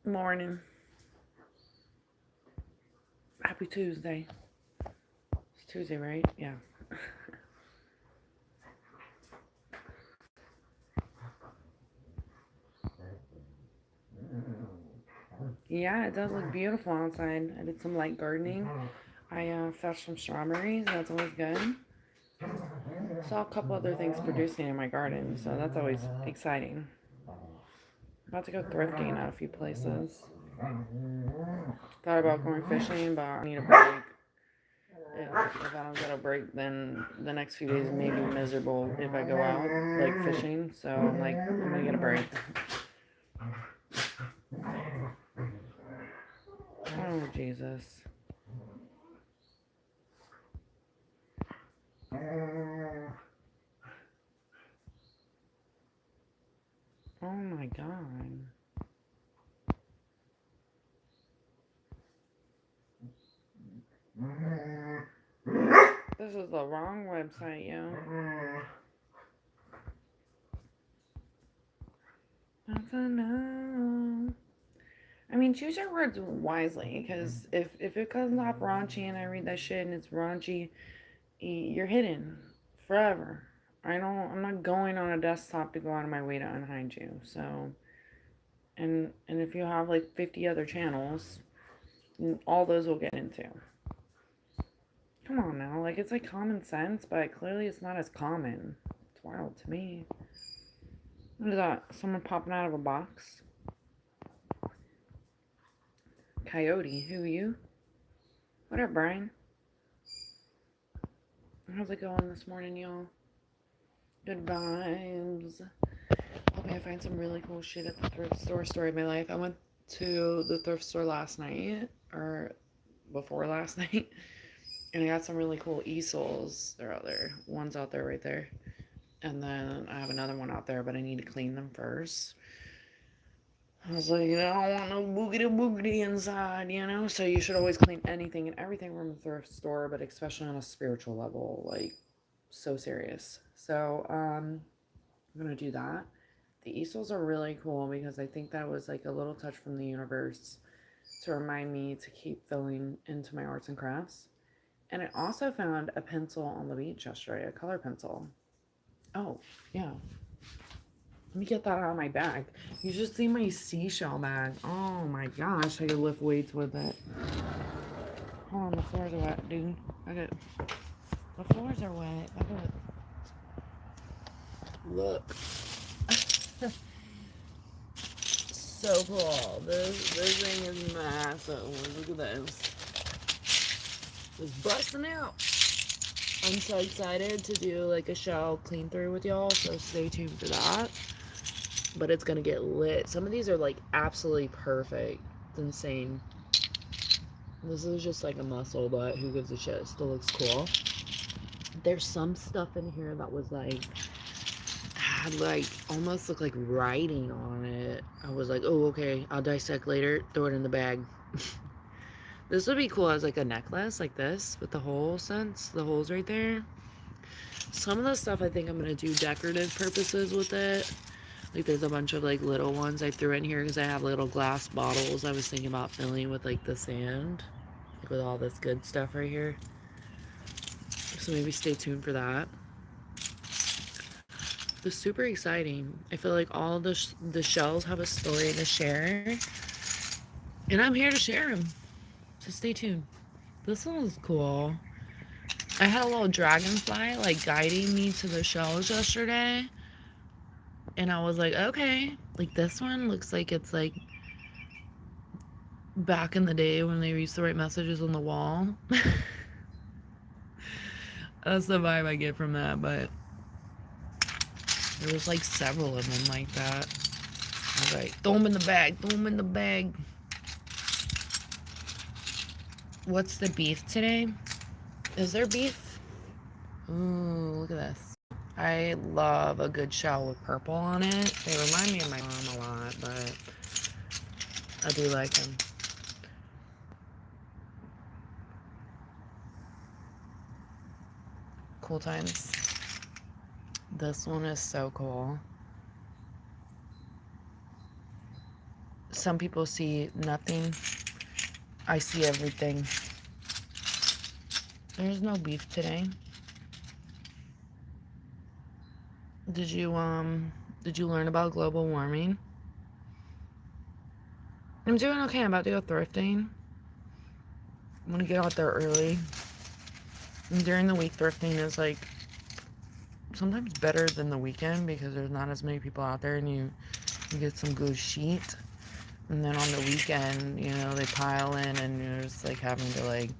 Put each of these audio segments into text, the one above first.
Morning. Happy Tuesday. It's Tuesday, right? Yeah. Yeah, it does look beautiful outside. I did some light gardening. I fetched some strawberries. That's always good. Saw a couple other things producing in my garden, so that's always exciting. About to go thrifting at a few places. Thought about going fishing, but I need a break. If I don't get a break, then the next few days may be miserable if I go out, like fishing. So I'm like, I'm gonna get a break. Oh, Jesus. Oh my God. This is the wrong website, yo. That's a no. I mean, choose your words wisely, because if it comes off raunchy and I read that shit and it's raunchy, you're hidden forever. I'm not going on a desktop to go out of my way to unhide you. So, and if you have like 50 other channels, all those will get into. Come on now, like it's like common sense, but clearly it's not as common. It's wild to me. What is that? Someone popping out of a box? Coyote, who you? What up, Brian? How's it going this morning, y'all? Good vibes. Hoping I find some really cool shit at the thrift store. Story of my life. I went to the thrift store last night, or before last night, and I got some really cool easels. They're out there. One's out there right there. And then I have another one out there, but I need to clean them first. I was like, I don't want no boogity boogity inside, you know? So you should always clean anything and everything from a thrift store, but especially on a spiritual level, like, so serious. So, I'm gonna do that. The easels are really cool because I think that was like a little touch from the universe to remind me to keep filling into my arts and crafts. And I also found a pencil on the beach yesterday, a color pencil. Oh, yeah. Let me get that out of my bag. You should see my seashell bag. Oh my gosh, I could lift weights with it. Hold on, the floors are wet, dude. The floors are wet. Look. So cool. This thing is massive. Look at this. It's busting out. I'm so excited to do like a shell clean through with y'all, so stay tuned for that. But it's gonna get lit. Some of these are like absolutely perfect. It's insane. This is just like a muscle, but who gives a shit? It still looks cool. There's some stuff in here that was had like almost looked like writing on it. I was like, oh, okay, I'll dissect later, throw it in the bag. This would be cool as like a necklace like this with the the holes right there. Some of the stuff I think I'm gonna do decorative purposes with it. Like there's a bunch of like little ones I threw in here because I have little glass bottles I was thinking about filling with like the sand, like with all this good stuff right here. So maybe stay tuned for that. It's super exciting. I feel like all the shells have a story to share, and I'm here to share them. So stay tuned. This one was cool. I had a little dragonfly like guiding me to the shells yesterday, and I was like, okay, like this one looks like it's like back in the day when they used to write messages on the wall. That's the vibe I get from that, but there was like several of them like that. I was like, throw them in the bag, throw them in the bag. What's the beef today? Is there beef? Ooh, look at this. I love a good shell with purple on it. They remind me of my mom a lot, but I do like them. Cool times. This one is so cool. Some people see nothing. I see everything. There's no beef today. Did you learn about global warming? I'm doing okay. I'm about to go thrifting. I'm gonna get out there early. And during the week, thrifting is like sometimes better than the weekend because there's not as many people out there and you get some good shit. And then on the weekend, you know, they pile in and you're just like having to like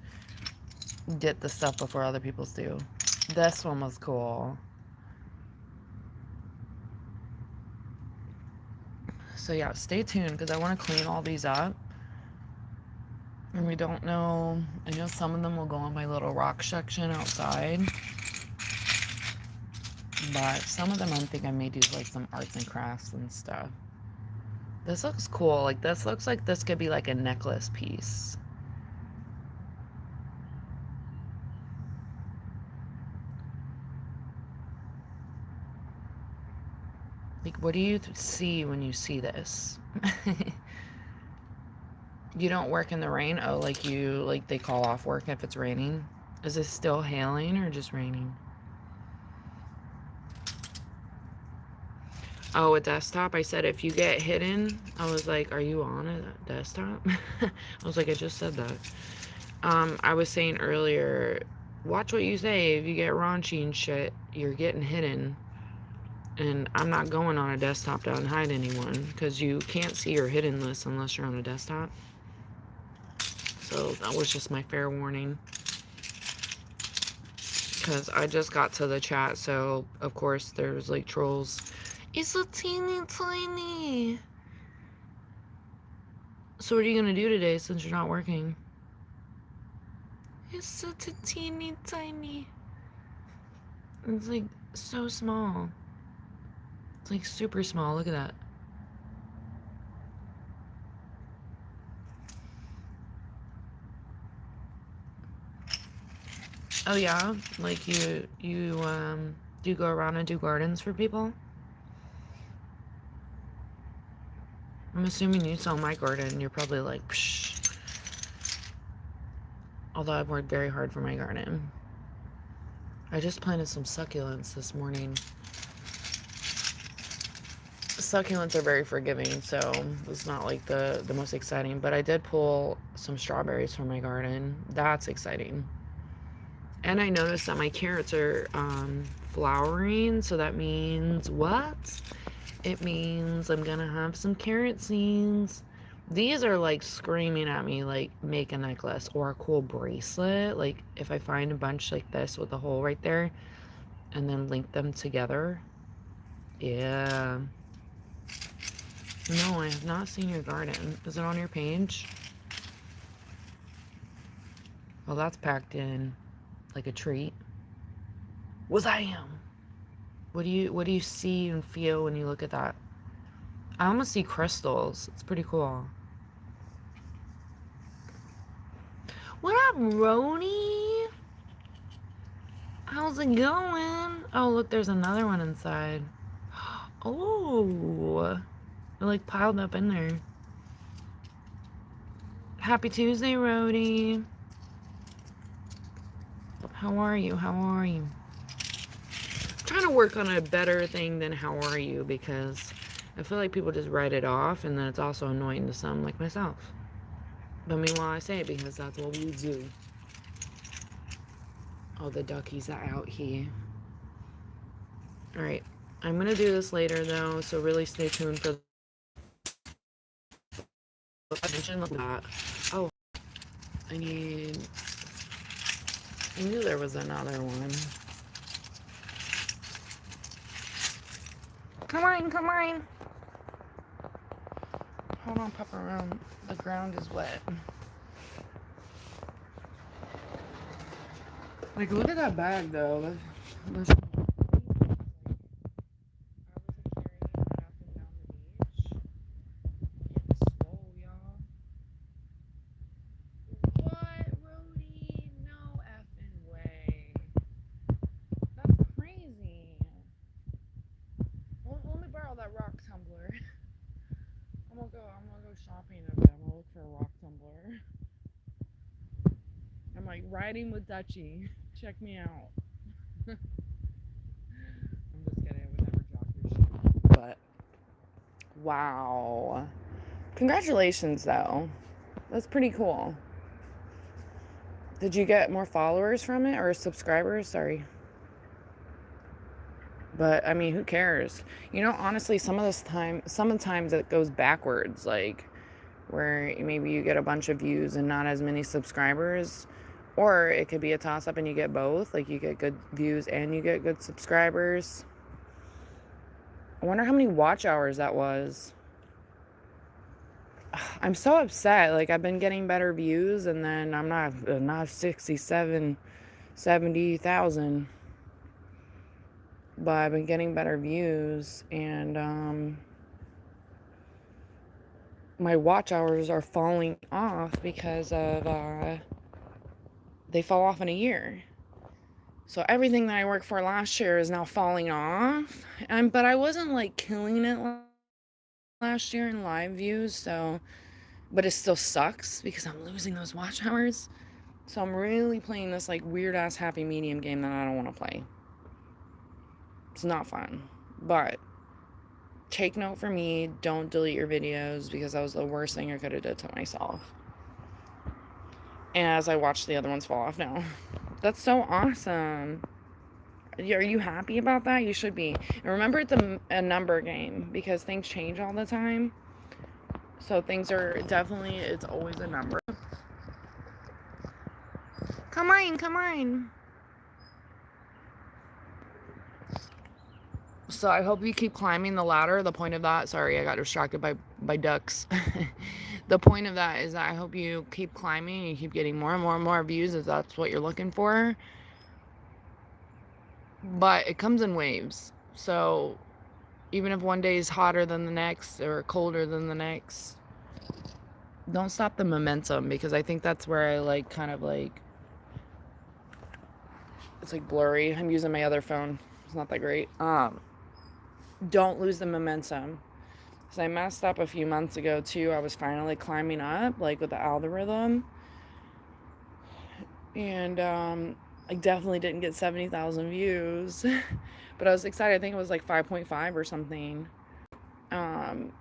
get the stuff before other people's do. This one was cool. So yeah, stay tuned because I want to clean all these up. And we don't know, I know some of them will go on my little rock section outside. But some of them I think I may do like some arts and crafts and stuff. This looks cool. Like this looks like this could be like a necklace piece. Like what do you see when you see this? You don't work in the rain? Oh, like they call off work if it's raining? Is it still hailing or just raining? Oh, a desktop? I said if you get hidden, I was like, are you on a desktop? I was like, I just said that. I was saying earlier, watch what you say. If you get raunchy and shit, you're getting hidden. And I'm not going on a desktop to unhide anyone because you can't see your hidden list unless you're on a desktop. So that was just my fair warning. Because I just got to the chat, so of course there's like trolls. It's so teeny tiny. So what are you gonna do today since you're not working? It's such a teeny tiny. It's like so small. It's like super small. Look at that. Oh yeah, like you do you go around and do gardens for people? I'm assuming you saw my garden. You're probably like, psh. Although I've worked very hard for my garden. I just planted some succulents this morning. Succulents are very forgiving, so it's not like the most exciting. But I did pull some strawberries from my garden. That's exciting. And I noticed that my carrots are flowering, so that means what? It means I'm gonna have some carrot seeds. These are like screaming at me like make a necklace or a cool bracelet. Like if I find a bunch like this with a hole right there and then link them together. Yeah. No, I have not seen your garden. Is it on your page? Well, that's packed in like a treat. Wazam! What do you see and feel when you look at that? I almost see crystals. It's pretty cool. What up, Roni? How's it going? Oh, look, there's another one inside. Oh, they're like piled up in there. Happy Tuesday, Rhodey. How are you? How are you? I'm trying to work on a better thing than how are you because I feel like people just write it off and then it's also annoying to some like myself. But meanwhile, I say it because that's what we do. Oh, the duckies are out here. Alright, I'm gonna do this later though, so really stay tuned for the attention of that. Oh, I knew there was another one. Come on, come on. Hold on, pop around. The ground is wet. Like, look at that bag though. Let's I'm gonna go shopping a bit. I'm gonna look for a rock tumbler. I'm like riding with Dutchie. Check me out. I'm just kidding. I would never jock your shit. But wow. Congratulations, though. That's pretty cool. Did you get more followers from it or subscribers? Sorry. But I mean, who cares? You know, honestly, sometimes it goes backwards. Like, where maybe you get a bunch of views and not as many subscribers. Or it could be a toss up and you get both. Like, you get good views and you get good subscribers. I wonder how many watch hours that was. I'm so upset. Like, I've been getting better views and then I'm not 67, 70,000. But I've been getting better views and my watch hours are falling off because of they fall off in a year. So everything that I worked for last year is now falling off. But I wasn't like killing it last year in live views, so but it still sucks because I'm losing those watch hours. So I'm really playing this like weird ass happy medium game that I don't want to play. It's not fun. But take note for me, don't delete your videos because that was the worst thing I could have did to myself. And as I watch the other ones fall off now. That's so awesome. Are you happy about that? You should be. And remember, it's a number game because things change all the time. So things are definitely, it's always a number. Come on. So I hope you keep climbing the ladder. The point of that, sorry, I got distracted by ducks. The point of that is that I hope you keep climbing and you keep getting more and more views if that's what you're looking for. But it comes in waves. So even if one day is hotter than the next or colder than the next, don't stop the momentum because I think that's where I like kind of like, it's like blurry. I'm using my other phone. It's not that great. Don't lose the momentum. So I messed up a few months ago too. I was finally climbing up like with the algorithm. And I definitely didn't get 70,000 views. But I was excited. I think it was like 5.5 or something. And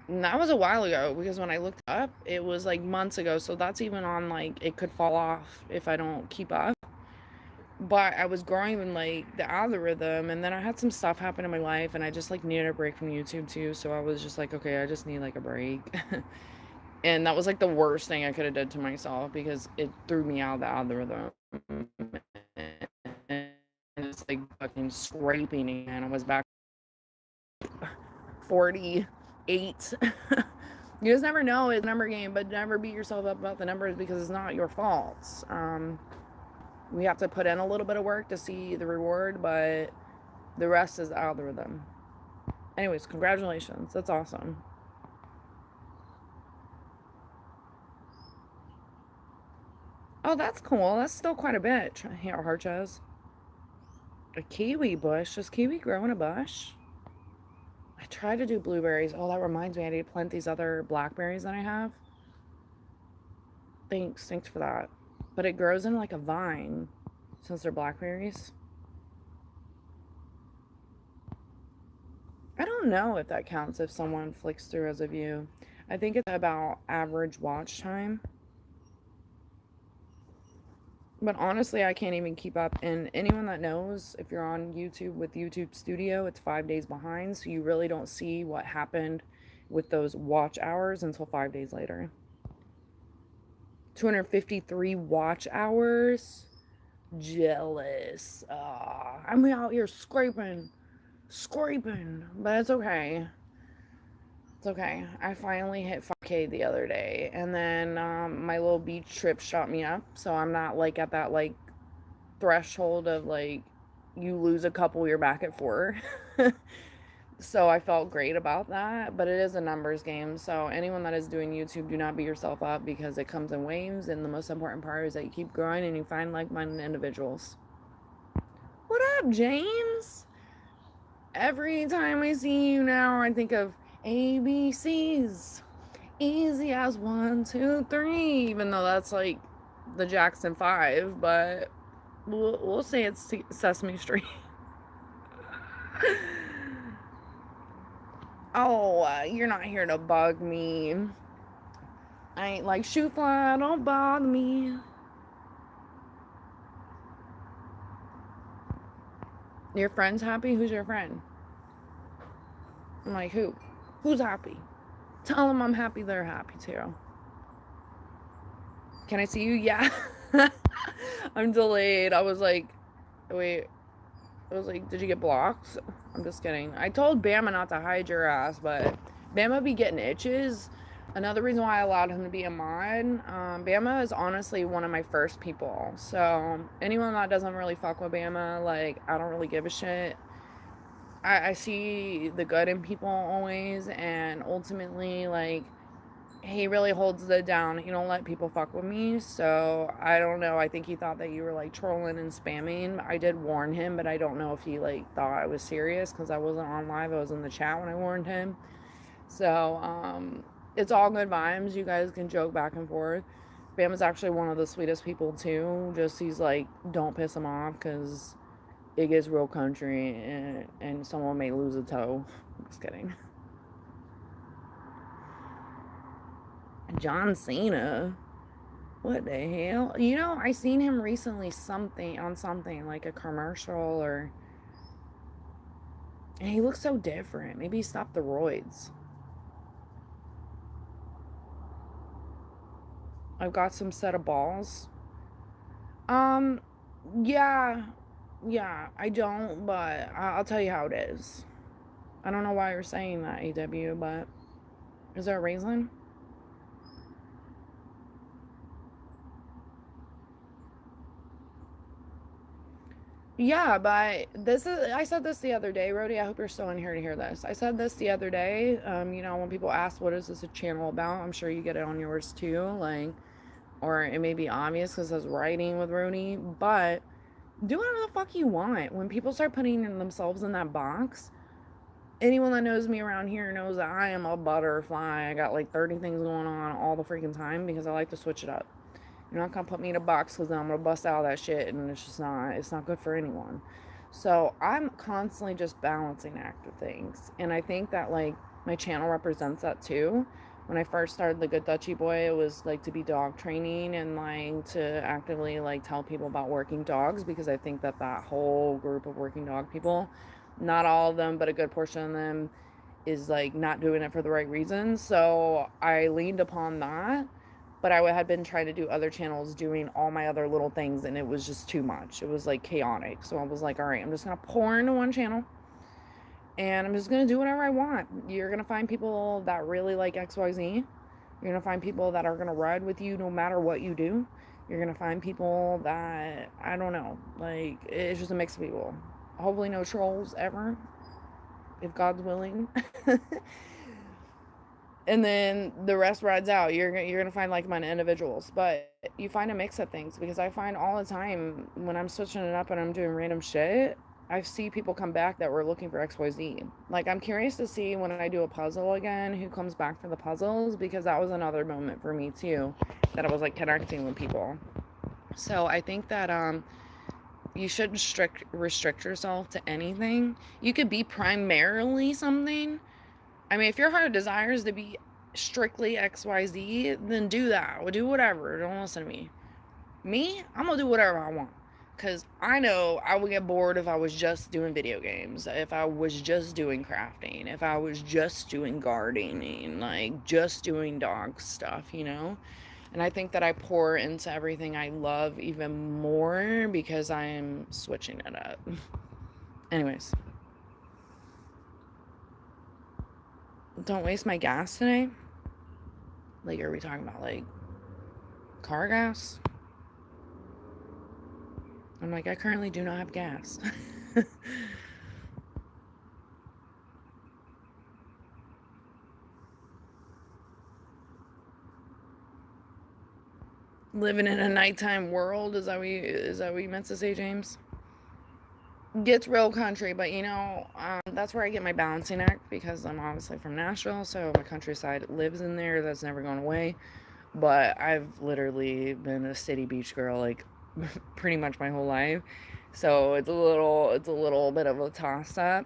that was a while ago because when I looked up, it was like months ago. So that's even on like, it could fall off if I don't keep up. But I was growing in like the algorithm and then I had some stuff happen in my life and I just like needed a break from YouTube too. So I was just like, okay, I just need like a break. And that was like the worst thing I could have done to myself because it threw me out of the algorithm. And it's like fucking scraping and I was back 48. You just never know. It's a number game, but never beat yourself up about the numbers because it's not your fault. We have to put in a little bit of work to see the reward, but the rest is the algorithm. Anyways, congratulations. That's awesome. Oh, that's cool. That's still quite a bit. Here, Harches. A kiwi bush. Does kiwi grow in a bush? I tried to do blueberries. Oh, that reminds me. I need to plant these other blackberries that I have. Thanks for that. But it grows in like a vine since they're blackberries. I don't know if that counts if someone flicks through as a view. I think it's about average watch time. But honestly, I can't even keep up. And anyone that knows, if you're on YouTube with YouTube Studio, it's 5 days behind. So you really don't see what happened with those watch hours until 5 days later. 253 watch hours. Jealous. I'm out here scraping. But it's okay. It's okay. I finally hit 5K the other day. And then my little beach trip shot me up. So I'm not like at that like threshold of like you lose a couple, you're back at 4. So I felt great about that. But it is a numbers game. So anyone that is doing YouTube, do not beat yourself up because it comes in waves. And the most important part is that you keep growing and you find like-minded individuals. What up, James? Every time I see you now, I think of ABCs. Easy as 1, 2, 3. Even though that's like the Jackson 5, but we'll say it's Sesame Street. Oh, you're not here to bug me. I ain't like shoe fly, don't bother me. Your friend's happy? Who's your friend? I'm like, who? Who's happy? Tell them I'm happy they're happy too. Can I see you? Yeah. I'm delayed. I was like, wait. I was like, did you get blocked? I'm just kidding. I told Bama not to hide your ass, but Bama be getting itches. Another reason why I allowed him to be a mod, Bama is honestly one of my first people. So anyone that doesn't really fuck with Bama, like, I don't really give a shit. I see the good in people always, and ultimately, like, he really holds it down. He don't let people fuck with me. So I don't know. I think he thought that you were like trolling and spamming. I did warn him, but I don't know if he like thought I was serious because I wasn't on live. I was in the chat when I warned him. So it's all good vibes. You guys can joke back and forth. Bam is actually one of the sweetest people too. Just he's like, don't piss him off because it gets real country and someone may lose a toe. I'm just kidding. John Cena. What the hell? You know, I seen him recently something like a commercial or, and he looks so different. Maybe he stopped the roids. I've got some set of balls. Um, yeah, I don't, but I'll tell you how it is. I don't know why you're saying that, AW, but is there a reason? Yeah, but I said this the other day, Rhodey. I hope you're still in here to hear this. I said this the other day. You know, when people ask, what is this a channel about? I'm sure you get it on yours too. Like, or it may be obvious because it's writing with Rhodey, but do whatever the fuck you want. When people start putting themselves in that box, anyone that knows me around here knows that I am a butterfly. I got like 30 things going on all the freaking time because I like to switch it up. You're not gonna put me in a box because then I'm gonna bust out that shit and it's not good for anyone. So I'm constantly just balancing act of things. And I think that like my channel represents that too. When I first started the Good Dutchie Boy, it was like to be dog training and like to actively like tell people about working dogs because I think that that whole group of working dog people, not all of them, but a good portion of them is like not doing it for the right reasons. So I leaned upon that, but I had been trying to do other channels doing all my other little things and it was just too much. It was like chaotic. So I was like, all right, I'm just going to pour into one channel and I'm just going to do whatever I want. You're going to find people that really like XYZ. You're going to find people that are going to ride with you no matter what you do. You're going to find people that, I don't know, like it's just a mix of people. Hopefully no trolls ever, if God's willing. And then the rest rides out. You're gonna find like-minded individuals, but you find a mix of things because I find all the time when I'm switching it up and I'm doing random shit, I see people come back that were looking for XYZ. Like I'm curious to see when I do a puzzle again who comes back for the puzzles because that was another moment for me too that I was like connecting with people. So I think that you shouldn't restrict yourself to anything. You could be primarily something. I mean, if your heart desires to be strictly XYZ, then do that. Do whatever. Don't listen to me. Me, I'm going to do whatever I want. Because I know I would get bored if I was just doing video games, if I was just doing crafting, if I was just doing gardening, like just doing dog stuff, you know? And I think that I pour into everything I love even more because I'm switching it up. Anyways. Don't waste my gas today. Like, are we talking about like car gas? I'm like, I currently do not have gas. Living in a nighttime world, is that what you meant to say, James? gets real country, but that's where I get my balancing act because I'm obviously from Nashville, so my countryside lives in there. That's never going away. But I've literally been a city beach girl like pretty much my whole life, so it's a little bit of a toss up.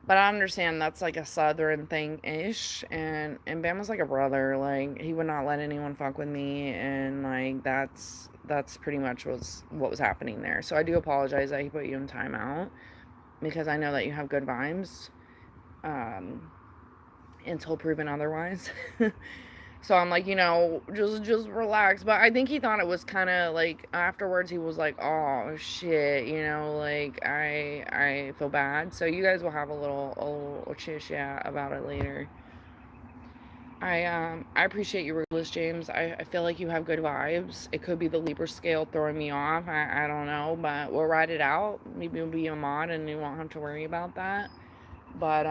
But I understand that's like a southern thing ish, and Bam was like a brother. Like he would not let anyone fuck with me, and like that's pretty much what was happening there. So I do apologize that he put you in timeout because I know that you have good vibes, um, until proven otherwise. So I'm like, just relax. But I think he thought it was kind of like afterwards. He was like, "Oh shit," like I feel bad. So you guys will have a little chit chat about it later. I appreciate you regardless, James. I feel like you have good vibes. It could be the Libra scale throwing me off. I don't know, but we'll ride it out. Maybe we'll be a mod and you won't have to worry about that. But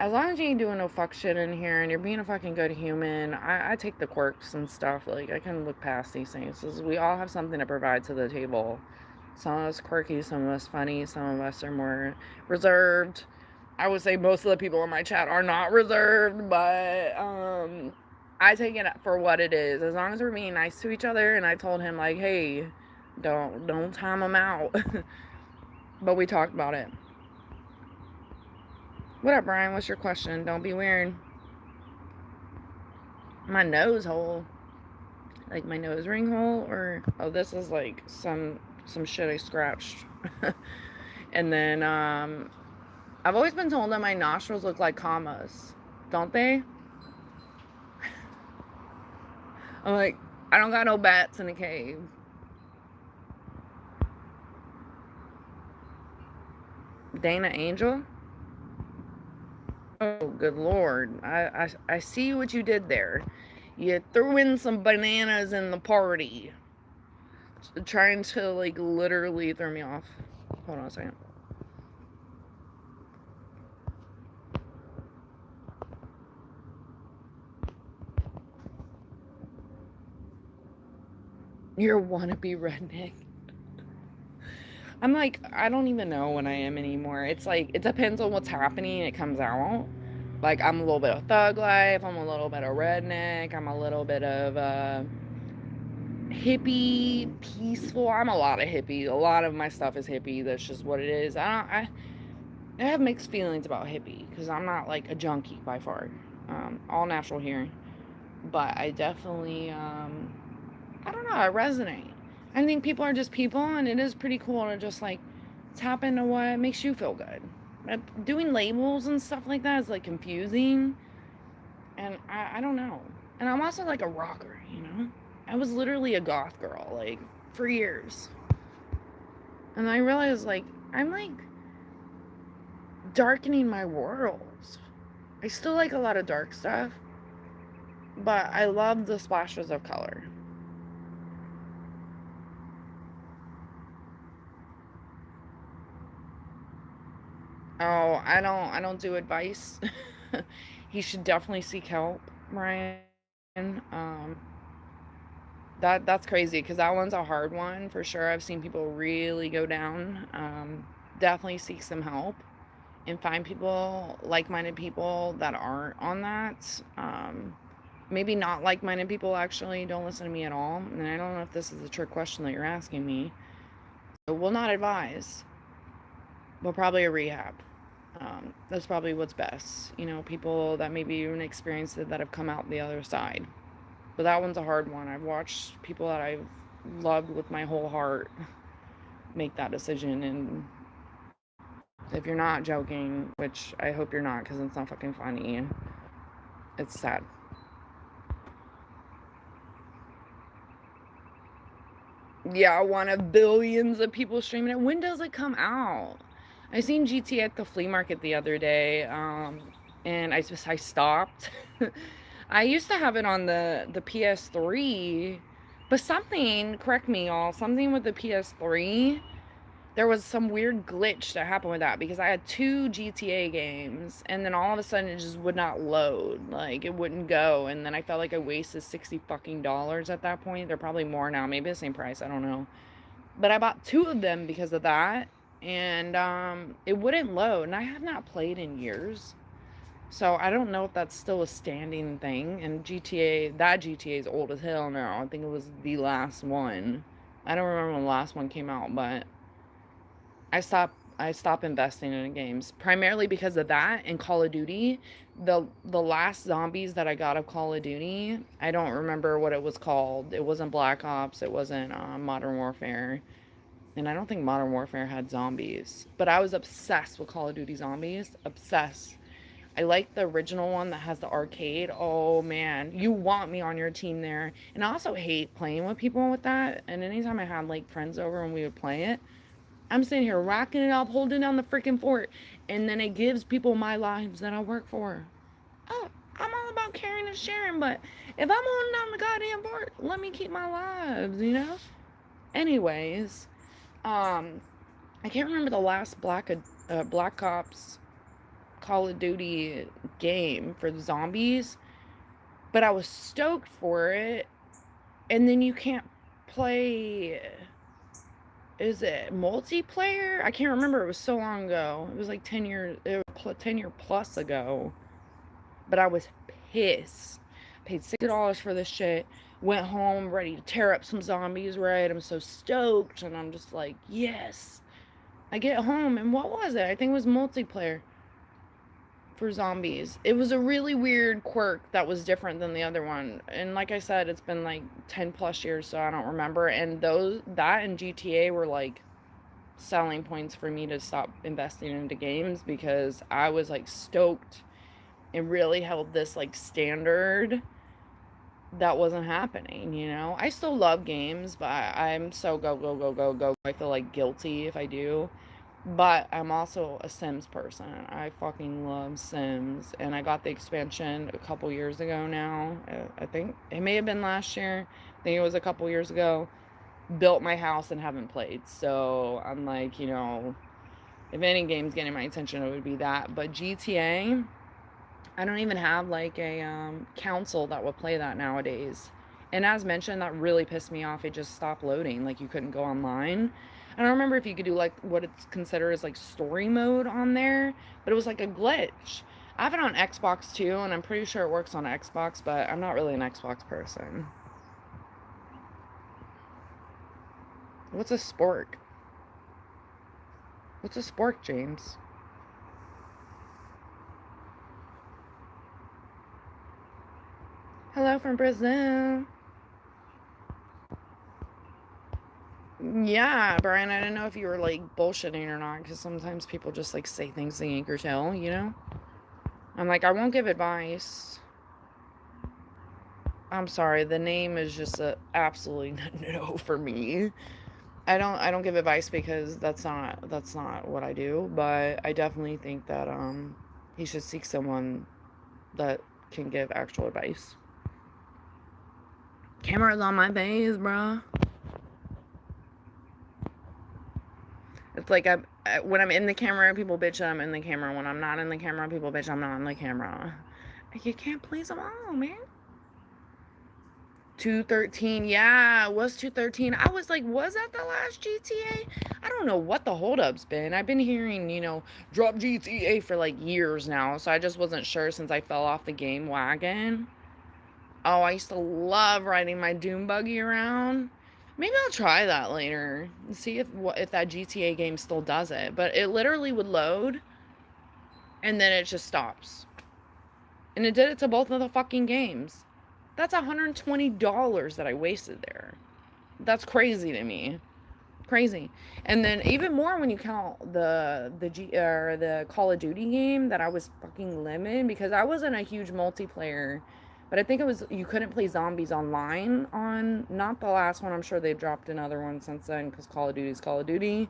as long as you ain't doing no fuck shit in here and you're being a fucking good human, I take the quirks and stuff. Like I can look past these things. 'Cause we all have something to provide to the table. Some of us quirky, some of us funny, some of us are more reserved. I would say most of the people in my chat are not reserved, but I take it for what it is. As long as we're being nice to each other, and I told him like, hey, don't time him out. But we talked about it. What up, Brian? What's your question? Don't be weird. My nose hole, like my nose ring hole, or oh, this is like some shit I scratched. And then I've always been told that my nostrils look like commas, don't they? I'm like, I don't got no bats in a cave. Dana Angel? Oh, good lord. I see what you did there. You threw in some bananas in the party. Trying to, like, literally throw me off. Hold on a second. You're a wannabe redneck. I'm like, I don't even know what I am anymore. It's like, it depends on what's happening. It comes out. Like, I'm a little bit of thug life. I'm a little bit of redneck. I'm a little bit of hippie, peaceful. I'm a lot of hippie. A lot of my stuff is hippie. That's just what it is. I have mixed feelings about hippie because I'm not like a junkie by far. All natural here. But I definitely, I don't know, I resonate. I think people are just people, and it is pretty cool to just like tap into what makes you feel good. Doing labels and stuff like that is like confusing, and I don't know. And I'm also like a rocker. I was literally a goth girl like for years, and I realized like I'm like darkening my worlds. I still like a lot of dark stuff, but I love the splashes of color. Oh, I don't do advice. He should definitely seek help, Ryan. Um, that's crazy because that one's a hard one for sure. I've seen people really go down. Definitely seek some help and find people, like-minded people that aren't on that. Maybe not like-minded people actually don't listen to me at all. And I don't know if this is a trick question that you're asking me. So will not advise, but probably a rehab. That's probably what's best. People that maybe even experienced it that have come out the other side. But that one's a hard one. I've watched people that I've loved with my whole heart make that decision. And if you're not joking, which I hope you're not because it's not fucking funny, it's sad. Yeah, one of billions of people streaming it. When does it come out? I seen GTA at the flea market the other day, and I stopped. I used to have it on the PS3, but something, correct me y'all, something with the PS3, there was some weird glitch that happened with that because I had two GTA games and then all of a sudden it just would not load. Like it wouldn't go, and then I felt like I wasted 60 fucking dollars at that point. They're probably more now, maybe the same price, I don't know. But I bought two of them because of that. and it wouldn't load, and I have not played in years. So I don't know if that's still a standing thing. And GTA is old as hell now. I think it was the last one. I don't remember when the last one came out, but I stopped investing in games primarily because of that and Call of Duty. The last zombies that I got of Call of Duty, I don't remember what it was called. It wasn't Black Ops. It wasn't Modern Warfare. And I don't think Modern Warfare had zombies. But I was obsessed with Call of Duty Zombies. Obsessed. I like the original one that has the arcade. Oh man, you want me on your team there. And I also hate playing with people with that. And anytime I had like friends over and we would play it, I'm sitting here racking it up, holding down the freaking fort. And then it gives people my lives that I work for. Oh, I'm all about caring and sharing, but if I'm holding down the goddamn fort, let me keep my lives, you know? Anyways, I can't remember the last Black Ops Call of Duty game for the zombies, but I was stoked for it. And then you can't play. Is it multiplayer? I can't remember. It was so long ago. It was like 10 years, 10 year plus ago. But I was pissed. Paid $60 for this shit. Went home ready to tear up some zombies, right? I'm so stoked. And I'm just like, yes. I get home, and what was it? I think it was multiplayer for zombies. It was a really weird quirk that was different than the other one. And like I said, it's been like 10 plus years, so I don't remember. And that and GTA were like selling points for me to stop investing into games, because I was like stoked and really held this like standard that wasn't happening, you know? I still love games, but I'm so go, go, go, go, go. I feel like guilty if I do. But I'm also a Sims person. I fucking love Sims. And I got the expansion a couple years ago now. I think it may have been last year. I think it was a couple years ago. Built my house and haven't played. So I'm like, you know, if any game's getting my attention, it would be that. But GTA, I don't even have like a console that would play that nowadays. And as mentioned, that really pissed me off. It just stopped loading. Like you couldn't go online. I don't remember if you could do like what it's considered as like story mode on there, but it was like a glitch. I have it on Xbox too, and I'm pretty sure it works on Xbox, but I'm not really an Xbox person. What's a spork? What's a spork, James? Hello from Brazil. Yeah, Brian, I didn't know if you were like bullshitting or not, because sometimes people just like say things they ain't or tell, you know? I'm like, I won't give advice. I'm sorry, the name is just a absolutely no for me. I don't give advice because that's not what I do, but I definitely think that he should seek someone that can give actual advice. Camera's on my face, bruh. It's like when I'm in the camera, people bitch I'm in the camera. When I'm not in the camera, people bitch I'm not in the camera. You can't please them all, man. 213, yeah, it was 213. I was like, was that the last GTA? I don't know what the holdup's been. I've been hearing, you know, drop GTA for like years now, so I just wasn't sure since I fell off the game wagon. Oh, I used to love riding my Doom buggy around. Maybe I'll try that later and see if that GTA game still does it. But it literally would load, and then it just stops. And it did it to both of the fucking games. That's $120 that I wasted there. That's crazy to me. Crazy. And then even more when you count the Call of Duty game that I was fucking limited, because I wasn't a huge multiplayer, but I think it was you couldn't play zombies online on not the last one. I'm sure they've dropped another one since then, because Call of Duty is Call of Duty.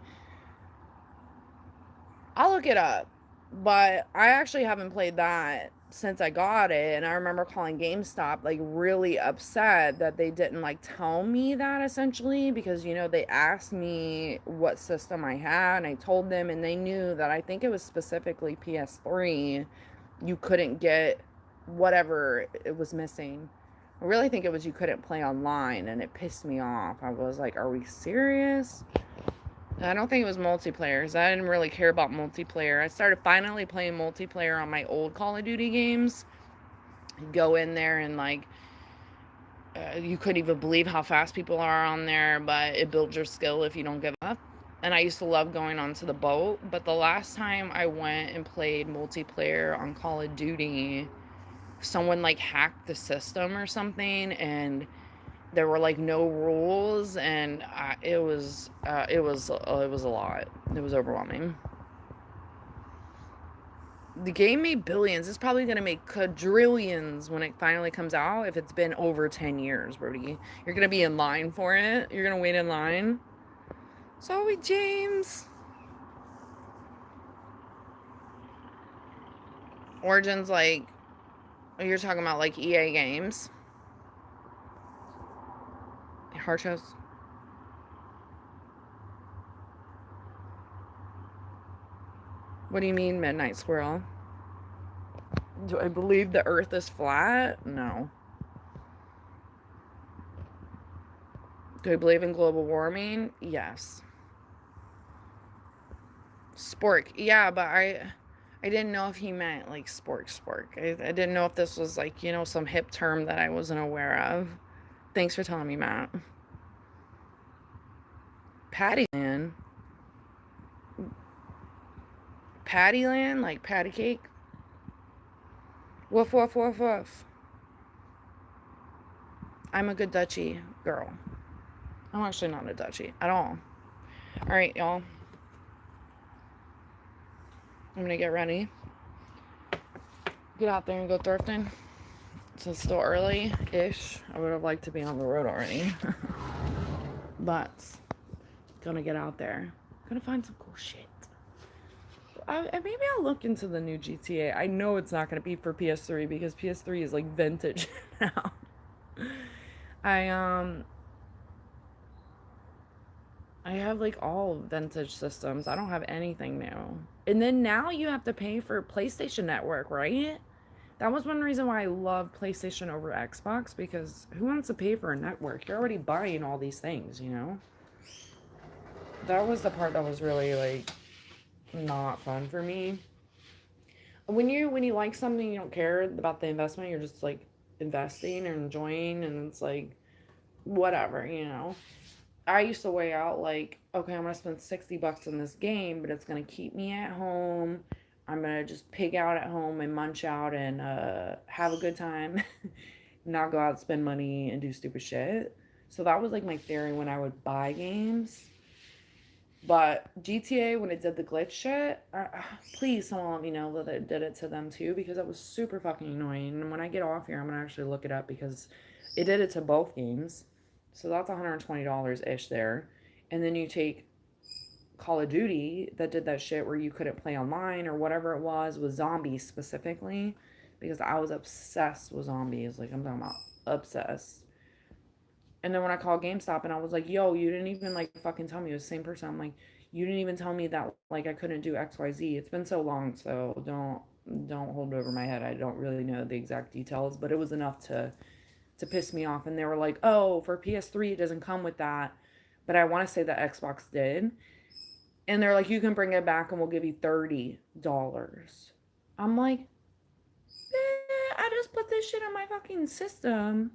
I'll look it up, but I actually haven't played that since I got it. And I remember calling GameStop like really upset that they didn't like tell me that, essentially, because you know they asked me what system I had, and I told them, and they knew that I think it was specifically PS3. You couldn't get whatever it was missing. I really think it was you couldn't play online, and it pissed me off. I was like, are we serious? I don't think it was multiplayer, 'cause I didn't really care about multiplayer. I started finally playing multiplayer on my old Call of Duty games. You go in there and, like, you couldn't even believe how fast people are on there, but it builds your skill if you don't give up. And I used to love going onto the boat, but the last time I went and played multiplayer on Call of Duty, someone, like, hacked the system or something, and there were, like, no rules, and it was a lot. It was overwhelming. The game made billions. It's probably gonna make quadrillions when it finally comes out. If it's been over 10 years, Brody, you're gonna be in line for it. You're gonna wait in line. Sorry, James. Origins, like, you're talking about, like, EA games. Harchos. What do you mean, Midnight Squirrel? Do I believe the Earth is flat? No. Do I believe in global warming? Yes. Spork. Yeah, but I didn't know if he meant, like, spork. I didn't know if this was, like, some hip term that I wasn't aware of. Thanks for telling me, Matt. Pattyland? Pattyland? Like patty cake? Woof, woof, woof, woof. I'm a good Dutchie girl. I'm actually not a Dutchie at all. Alright, y'all. I'm gonna get ready. Get out there and go thrifting. It's still early-ish. I would have liked to be on the road already. But, gonna get out there. Gonna find some cool shit. Maybe I'll look into the new GTA. I know it's not gonna be for PS3 because PS3 is, like, vintage now. I have, like, all vintage systems. I don't have anything new. And then now you have to pay for PlayStation Network, right? That was one reason why I love PlayStation over Xbox, because who wants to pay for a network? You're already buying all these things, That was the part that was really, like, not fun for me. When you like something, you don't care about the investment. You're just, like, investing and enjoying, and it's like, whatever, I used to weigh out, like, okay, I'm gonna spend $60 on this game, but it's gonna keep me at home. I'm gonna just pig out at home and munch out and have a good time, not go out and spend money and do stupid shit. So that was, like, my theory when I would buy games. But GTA, when it did the glitch shit, please someone let me know that it did it to them too, because that was super fucking annoying. And when I get off here, I'm gonna actually look it up because it did it to both games. So that's $120-ish there. And then you take Call of Duty that did that shit where you couldn't play online or whatever it was with zombies specifically, because I was obsessed with zombies. Like, I'm talking about obsessed. And then when I called GameStop and I was like, yo, you didn't even, like, fucking tell me. It was the same person. I'm like, you didn't even tell me that, like, I couldn't do XYZ. It's been so long, so don't hold it over my head. I don't really know the exact details, but it was enough to piss me off. And they were like, oh, for PS3 it doesn't come with that, but I want to say that Xbox did. And they're like, you can bring it back and we'll give you $30. I'm like, I just put this shit on my fucking system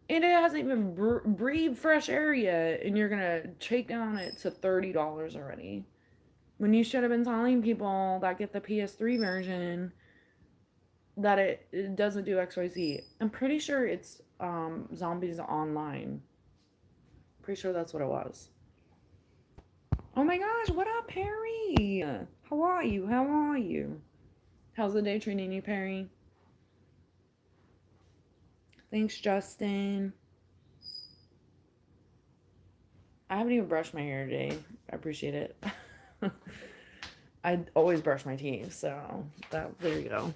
and it hasn't even breathed fresh air yet, and you're gonna take down it to $30 already, when you should have been telling people that get the PS3 version that it doesn't do XYZ. I'm pretty sure it's Zombies Online. Pretty sure that's what it was. Oh my gosh, what up, Perry? How are you? How are you? How's the day treating you, Perry? Thanks, Justin. I haven't even brushed my hair today. I appreciate it. I always brush my teeth, so there you go.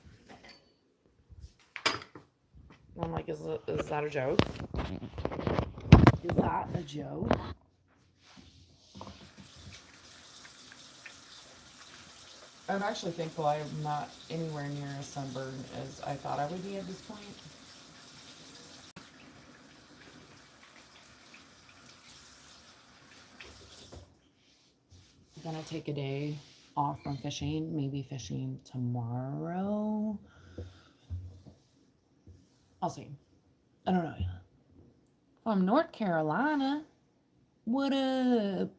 I'm like, is that a joke? Is that a joke? I'm actually thankful I'm not anywhere near as sunburned as I thought I would be at this point. gonna take a day off from fishing, maybe fishing tomorrow. I'll see. I don't know yet. From North Carolina. What up?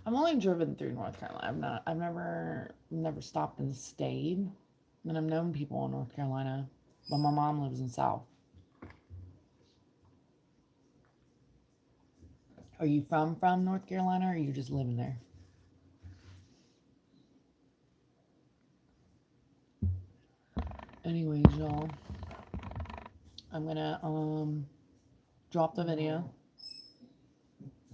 I've only driven through North Carolina. I've never stopped and stayed. And I've known people in North Carolina, but my mom lives in South. Are you from North Carolina, or are you just living there? Anyways, y'all, I'm gonna drop the video.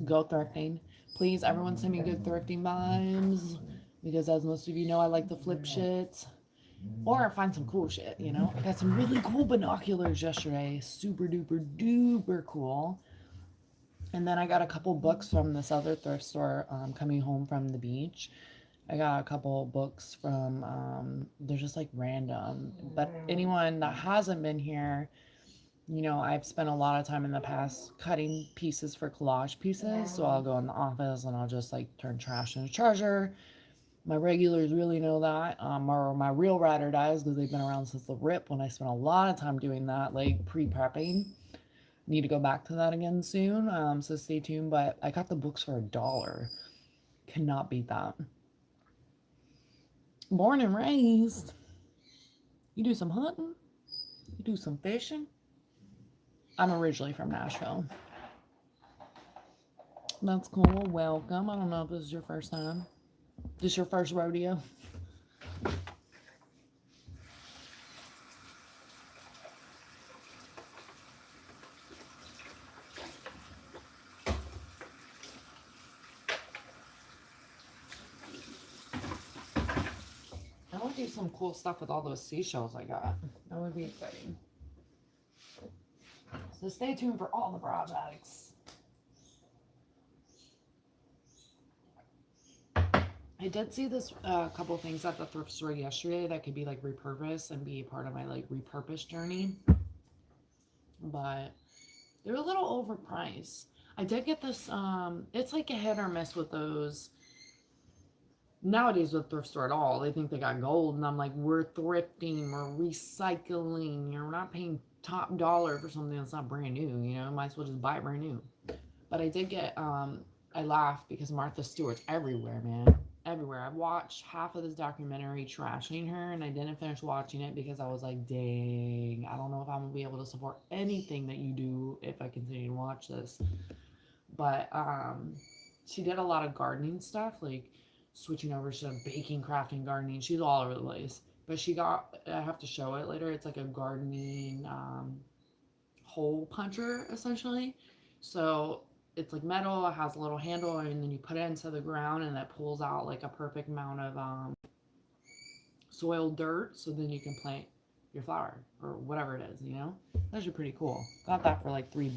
Go thrifting. Please, everyone send me good thrifting vibes, because as most of you know, I like to flip shit or find some cool shit, you know? I got some really cool binoculars yesterday. Super duper duper cool. And then I got a couple books from this other thrift store coming home from the beach. I got a couple books from, they're just like random. But anyone that hasn't been here, you know, I've spent a lot of time in the past cutting pieces for collage pieces. So I'll go in the office and I'll just like turn trash into treasure. My regulars really know that. Or my real ride or dies, because they've been around since the rip, when I spent a lot of time doing that, like pre-prepping. Need to go back to that again soon. So stay tuned. But I got the books for $1. Cannot beat that. Born and raised. You do some hunting. You do some fishing. I'm originally from Nashville. That's cool. Welcome. I don't know if this is your first time. This your first rodeo? I want to do some cool stuff with all those seashells I got. That would be exciting. So stay tuned for all the projects. I did see this couple things at the thrift store yesterday that could be like repurposed and be part of my like repurposed journey, but they're a little overpriced. I did get this. It's like a hit or miss with those. Nowadays with thrift store at all, they think they got gold, and I'm like, we're thrifting, we're recycling. You're not paying top dollar for something that's not brand new. You know, might as well just buy it brand new. But I did get. I laughed because Martha Stewart's everywhere, man. Everywhere. I've watched half of this documentary trashing her, and I didn't finish watching it because I was like, dang, I don't know if I'm gonna be able to support anything that you do if I continue to watch this. But she did a lot of gardening stuff, like switching over to baking, crafting, gardening. She's all over the place. But she got, I have to show it later, it's like a gardening hole puncher essentially. So it's like metal, it has a little handle, and then you put it into the ground and that pulls out like a perfect amount of soil dirt, so then you can plant your flower or whatever it is, you know? That's actually pretty cool. Got that for like $3.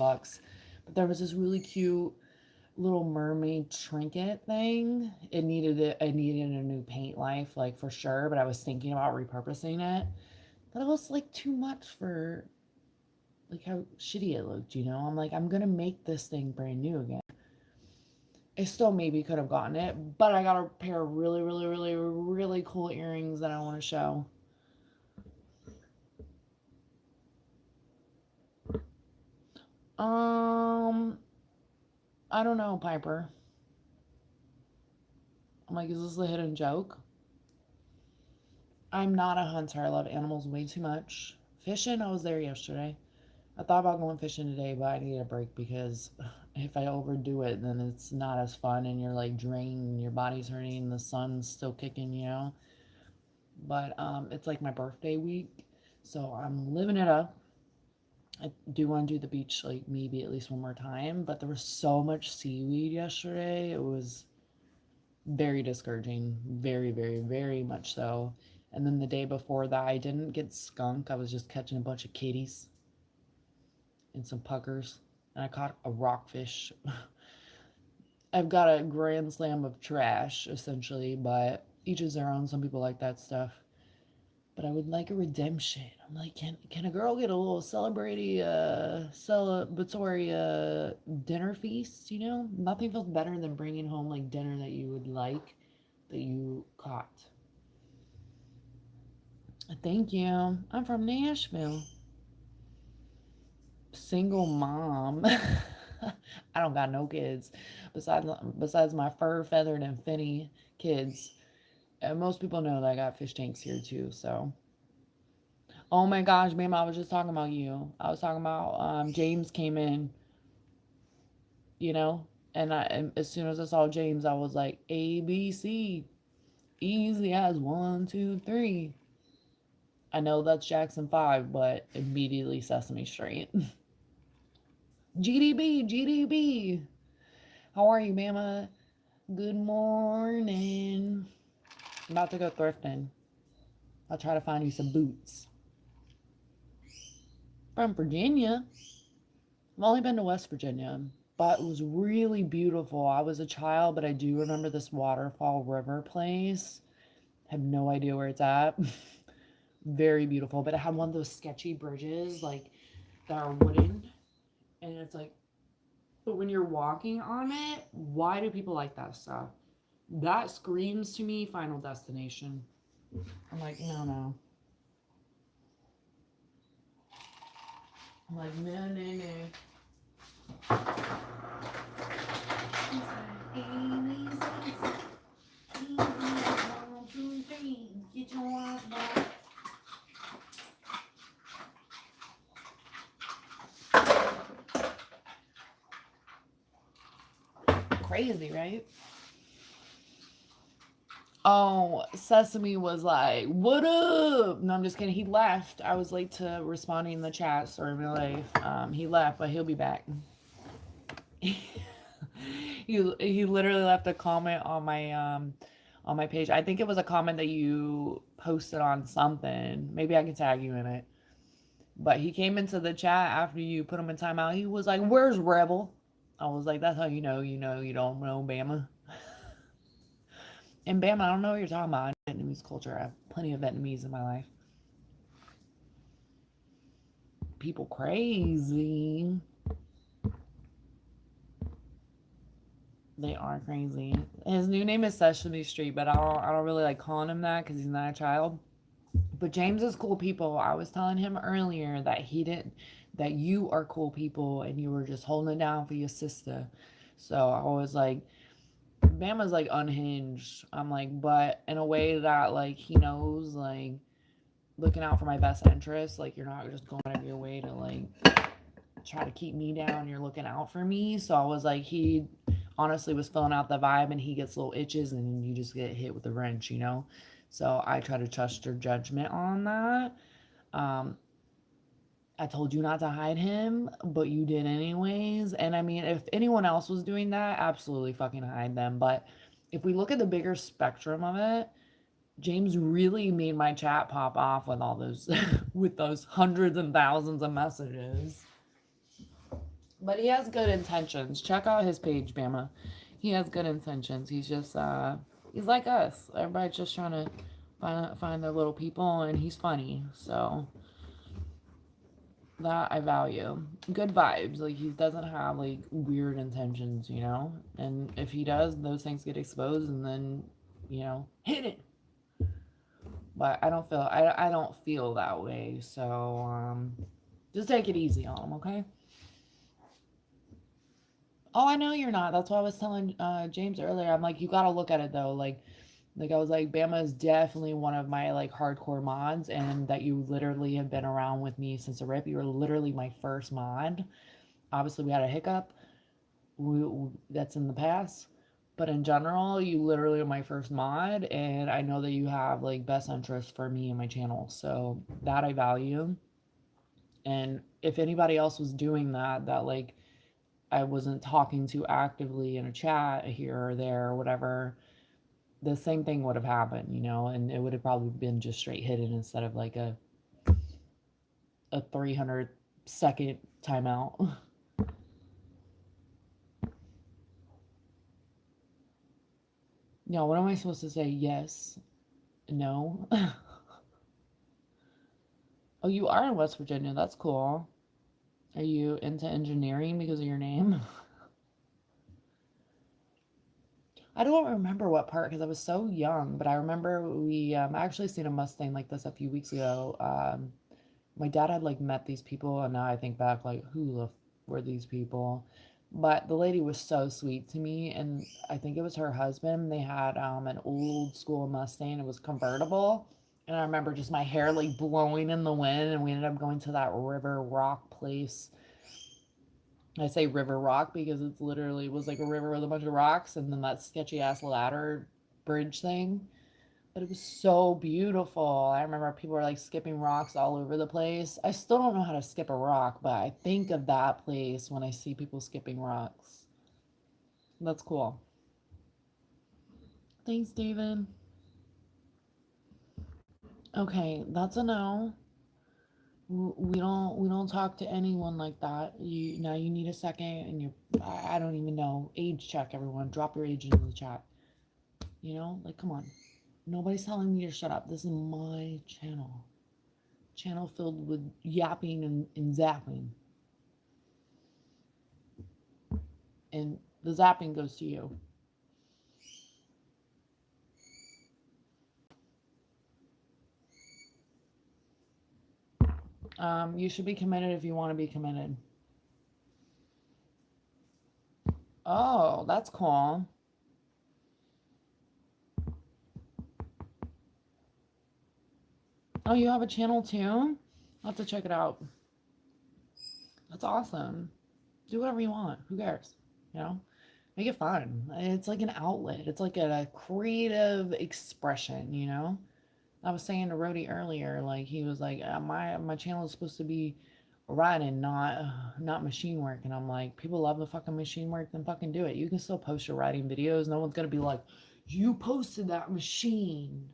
But there was this really cute little mermaid trinket thing. It needed a new paint life, like for sure, but I was thinking about repurposing it. But it was like too much for like how shitty it looked, you know? I'm like, I'm gonna make this thing brand new again. I still maybe could have gotten it, but I got a pair of really, really, really, really cool earrings that I want to show. I don't know, Piper. I'm like, is this a hidden joke? I'm not a hunter. I love animals way too much. Fishing, I was there yesterday. I thought about going fishing today, but I need a break because if I overdo it, then it's not as fun and you're like drained, your body's hurting, the sun's still kicking, you know? But it's like my birthday week, so I'm living it up. I do want to do the beach like maybe at least one more time, but there was so much seaweed yesterday. It was very discouraging. Very, very, very much so. And then the day before that, I didn't get skunk. I was just catching a bunch of kitties and some puckers. And I caught a rockfish. I've got a grand slam of trash, essentially, but each is their own. Some people like that stuff. but I would like a redemption. I'm like, can a girl get a little celebratory dinner feast? You know, nothing feels better than bringing home like dinner that you would like that you caught. Thank you. I'm from Nashville. Single mom. I don't got no kids besides my fur feathered and finny kids. And most people know that I got fish tanks here too. So, oh my gosh, ma'am, I was just talking about you. I was talking about James came in, you know, and as soon as I saw James, I was like ABC, easy as 1, 2, 3. I know that's Jackson 5, but immediately Sesame Street. GDB, GDB. How are you, mama? Good morning. I'm about to go thrifting. I'll try to find you some boots. From Virginia. I've only been to West Virginia, but it was really beautiful. I was a child, but I do remember this waterfall river place. Have no idea where it's at. Very beautiful, but it had one of those sketchy bridges, like that are wooden, and it's like, but when you're walking on it, why do people like that stuff? That screams to me Final Destination. I'm like, no, no. I'm like, no, no, no. Get your ass back. Crazy, right? Oh, Sesame was like, what up? No, I'm just kidding. He left. I was late to responding in the chat. Story of my life. He left, but he'll be back. he literally left a comment on my page. I think it was a comment that you posted on something. Maybe I can tag you in it. But he came into the chat after you put him in timeout. He was like, "Where's Rebel?" I was like, "That's how you know you don't know Bama." And Bama, I don't know what you're talking about. Vietnamese culture. I have plenty of Vietnamese in my life. People crazy. They are crazy. His new name is Sesame Street, but I don't really like calling him that because he's not a child. But James is cool people. I was telling him earlier that that you are cool people and you were just holding it down for your sister. So I was like, Bama's like unhinged. I'm like, but in a way that like he knows like looking out for my best interest. Like you're not just going out of your way to like try to keep me down. You're looking out for me. So I was like, he honestly was filling out the vibe and he gets little itches and you just get hit with a wrench, you know? So I try to trust your judgment on that. I told you not to hide him, but you did anyways. And I mean, if anyone else was doing that, absolutely fucking hide them. But if we look at the bigger spectrum of it, James really made my chat pop off with all those with those hundreds and thousands of messages. But he has good intentions. Check out his page, Bama. He has good intentions. He's just he's like us. Everybody's just trying to find their little people and he's funny. So that I value. Good vibes. Like he doesn't have like weird intentions, you know? And if he does, those things get exposed and then, you know, hit it. But I don't feel that way. So just take it easy on him, okay? Oh, I know you're not. That's why I was telling James earlier. I'm like, you gotta look at it though. Like I was like, Bama is definitely one of my like hardcore mods, and that you literally have been around with me since the rip. You were literally my first mod. Obviously, we had a hiccup. That's in the past. But in general, you literally are my first mod, and I know that you have like best interest for me and my channel. So that I value. And if anybody else was doing that, like I wasn't talking to actively in a chat here or there or whatever, the same thing would have happened, you know, and it would have probably been just straight hidden instead of like a 300-second timeout. Yeah, what am I supposed to say? Yes? No? Oh, you are in West Virginia. That's cool. Are you into engineering because of your name? I don't remember what part because I was so young, but I remember I actually seen a Mustang like this a few weeks ago. My dad had like met these people, and now I think back like, were these people? But the lady was so sweet to me, and I think it was her husband. They had an old school Mustang. It was convertible, and I remember just my hair like blowing in the wind, and we ended up going to that River Rock place. I say River Rock because it's literally was like a river with a bunch of rocks, and then that sketchy ass ladder bridge thing. But it was so beautiful. I remember people were like skipping rocks all over the place. I still don't know how to skip a rock, but I think of that place when I see people skipping rocks. That's cool. Thanks, David. Okay, that's a no. We don't talk to anyone like that. You need a second, and I don't even know, age check. Everyone, drop your age into the chat. Like, come on. Nobody's telling me to shut up. This is my channel filled with yapping and zapping. And the zapping goes to you. You should be committed if you want to be committed. Oh, that's cool. Oh, you have a channel too? I'll have to check it out. That's awesome. Do whatever you want. Who cares? You know? Make it fun. It's like an outlet. It's like a creative expression. I was saying to Rody earlier, like he was like, my channel is supposed to be writing, not machine work, and I'm like, people love the fucking machine work, then fucking do it. You can still post your writing videos. No one's gonna be like, you posted that machine.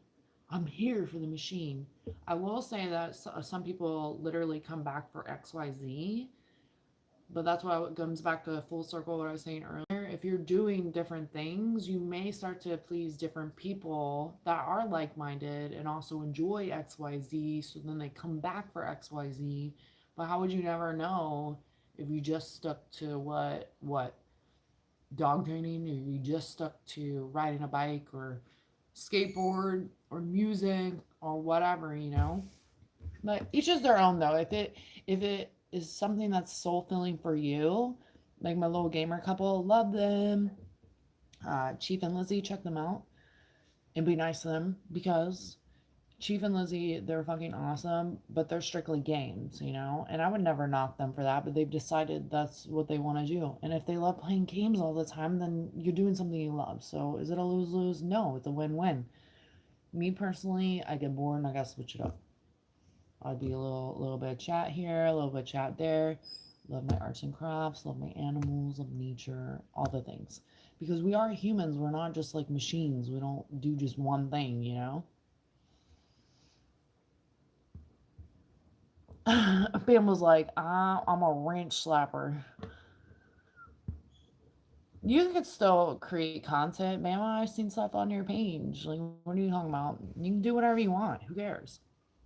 I'm here for the machine. I will say that some people literally come back for XYZ, but that's why it comes back to full circle what I was saying earlier. If you're doing different things, you may start to please different people that are like-minded and also enjoy XYZ, so then they come back for XYZ. But how would you never know if you just stuck to what dog training, or you just stuck to riding a bike or skateboard or music or whatever. But each is their own though. If it is something that's soul filling for you, like my little gamer couple, love them. Chief and Lizzie, check them out and be nice to them, because Chief and Lizzie, they're fucking awesome, but they're strictly games. And I would never knock them for that, but they've decided that's what they want to do. And if they love playing games all the time, then you're doing something you love. So is it a lose lose? No, it's a win win. Me personally, I get bored and I gotta switch it up. I'll do a little bit of chat here, a little bit of chat there. Love my arts and crafts, love my animals, love nature, all the things. Because we are humans, we're not just like machines. We don't do just one thing. Bam was like, I'm a wrench slapper. You could still create content, Bama. I've seen stuff on your page. Like, what are you talking about? You can do whatever you want. Who cares?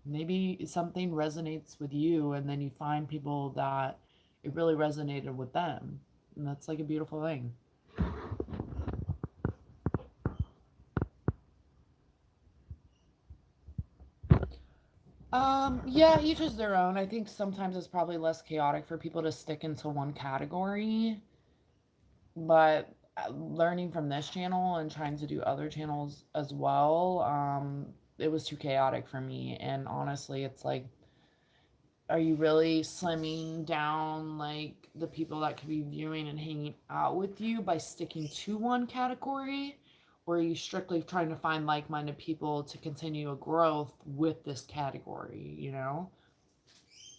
Maybe something resonates with you, and then you find people that it really resonated with them. And that's like a beautiful thing. Yeah, each is their own. I think sometimes it's probably less chaotic for people to stick into one category, but learning from this channel and trying to do other channels as well, it was too chaotic for me. And honestly, it's like, are you really slimming down like the people that could be viewing and hanging out with you by sticking to one category? Or are you strictly trying to find like-minded people to continue a growth with this category?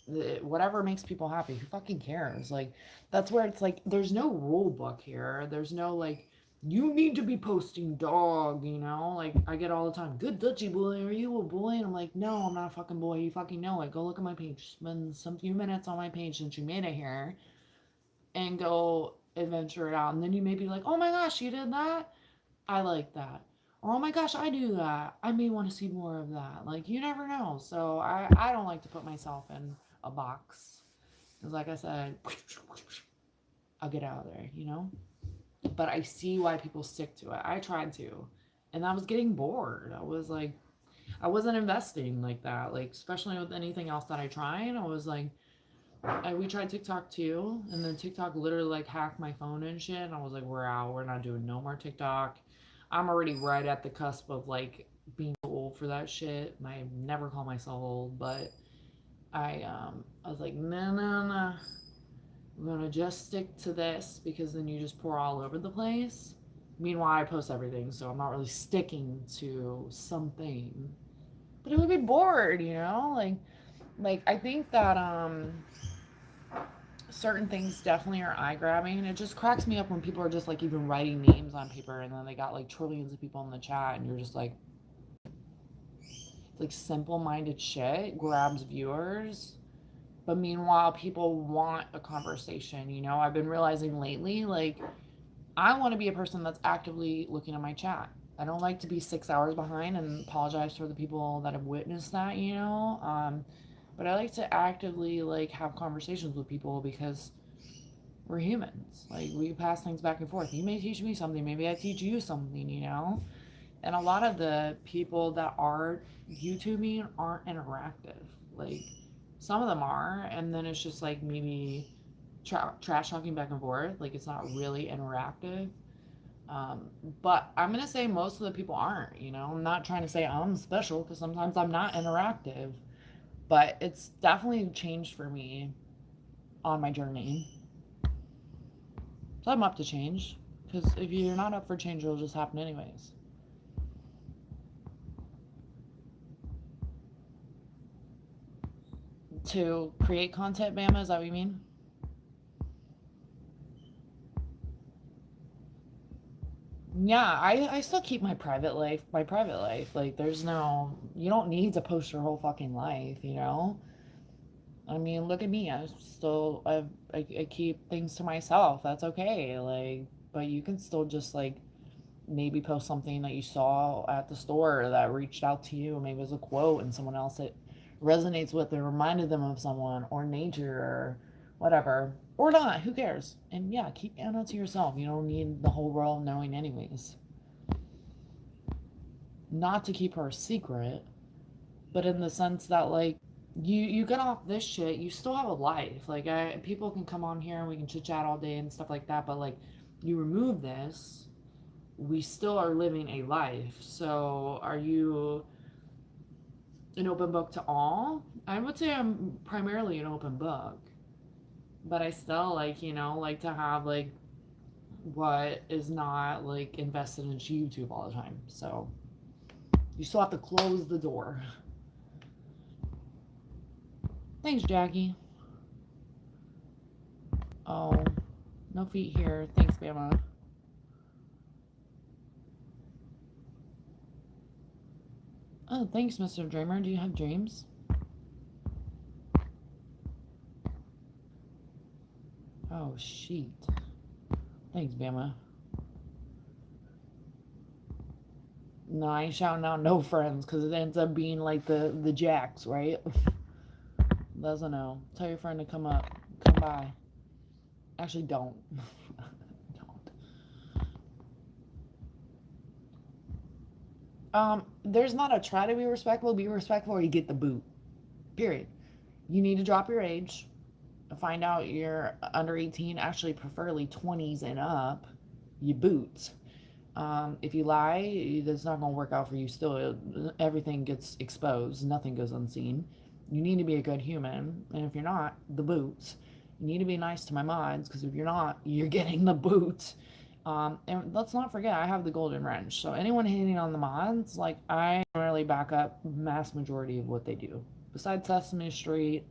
Whatever makes people happy. Who fucking cares? Like, that's where it's like, there's no rule book here. There's no like, you need to be posting dog. Like, I get all the time, good Dutchie boy, are you a boy? And I'm like, no, I'm not a fucking boy. You fucking know it. Go look at my page. Spend some few minutes on my page since you made it here, and go adventure it out. And then you may be like, oh my gosh, you did that? I like that. Or, oh my gosh, I do that. I may want to see more of that. Like, you never know. So I don't like to put myself in a box. Because, like I said, I'll get out of there, you know? But I see why people stick to it. I tried to. And I was getting bored. I was like, I wasn't investing like that. Like, especially with anything else that I tried. I was like, we tried TikTok too. And then TikTok literally like hacked my phone and shit. And I was like, we're out. We're not doing no more TikTok. I'm already right at the cusp of like being old for that shit. And I never call myself old, but I was like, no, no, no. I'm gonna just stick to this because then you just pour all over the place. Meanwhile, I post everything, so I'm not really sticking to something. But it would be bored, you know? Like I think that certain things definitely are eye grabbing. And it just cracks me up when people are just like even writing names on paper and then they got like trillions of people in the chat and you're just like simple minded shit grabs viewers. But meanwhile, people want a conversation, you know? I've been realizing lately, like, I want to be a person that's actively looking at my chat. I don't like to be 6 hours behind and apologize for the people that have witnessed that, you know? But I like to actively, like, have conversations with people because we're humans. Like, we pass things back and forth. You may teach me something, maybe I teach you something, you know? And a lot of the people that are YouTubing aren't interactive. Like, some of them are, and then it's just like maybe trash talking back and forth. Like, it's not really interactive. Um, but I'm gonna say most of the people aren't. You know, I'm not trying to say I'm special because sometimes I'm not interactive, but it's definitely changed for me on my journey. So I'm up to change because if you're not up for change, it'll just happen anyways. To create content, Bama, is that what you mean? Yeah, I still keep my private life my private life. Like, there's no, you don't need to post your whole fucking life, you know? I mean, look at me. I keep things to myself. That's okay. Like, but you can still just like maybe post something that you saw at the store that reached out to you. Maybe it was a quote and someone else it resonates with and reminded them of someone or nature or whatever. Or not. Who cares? And yeah, keep Anna to yourself. You don't need the whole world knowing anyways. Not to keep her a secret, but in the sense that like you get off this shit, you still have a life. Like people can come on here and we can chit chat all day and stuff like that, but like you remove this, we still are living a life. So are you an open book to all? I would say I'm primarily an open book, but I still like, you know, like to have like what is not like invested into YouTube all the time. So you still have to close the door. Thanks, Jackie. Oh, no feet here. Thanks, Bama. Oh, thanks, Mr. Dreamer. Do you have dreams? Oh, shit. Thanks, Bama. No, I ain't shouting out no friends because it ends up being like the jacks, right? Doesn't know. Tell your friend to come up. Come by. Actually, don't. Don't. There's not a try to be respectful. Be respectful or you get the boot. Period. You need to drop your age. Find out you're under 18. Actually, preferably 20s and up. You boot. If you lie, that's not going to work out for you still. Everything gets exposed. Nothing goes unseen. You need to be a good human. And if you're not, the boots. You need to be nice to my mods, because if you're not, you're getting the boot. And let's not forget, I have the golden wrench. So anyone hating on the mods, like, I really back up mass majority of what they do. Besides Sesame Street,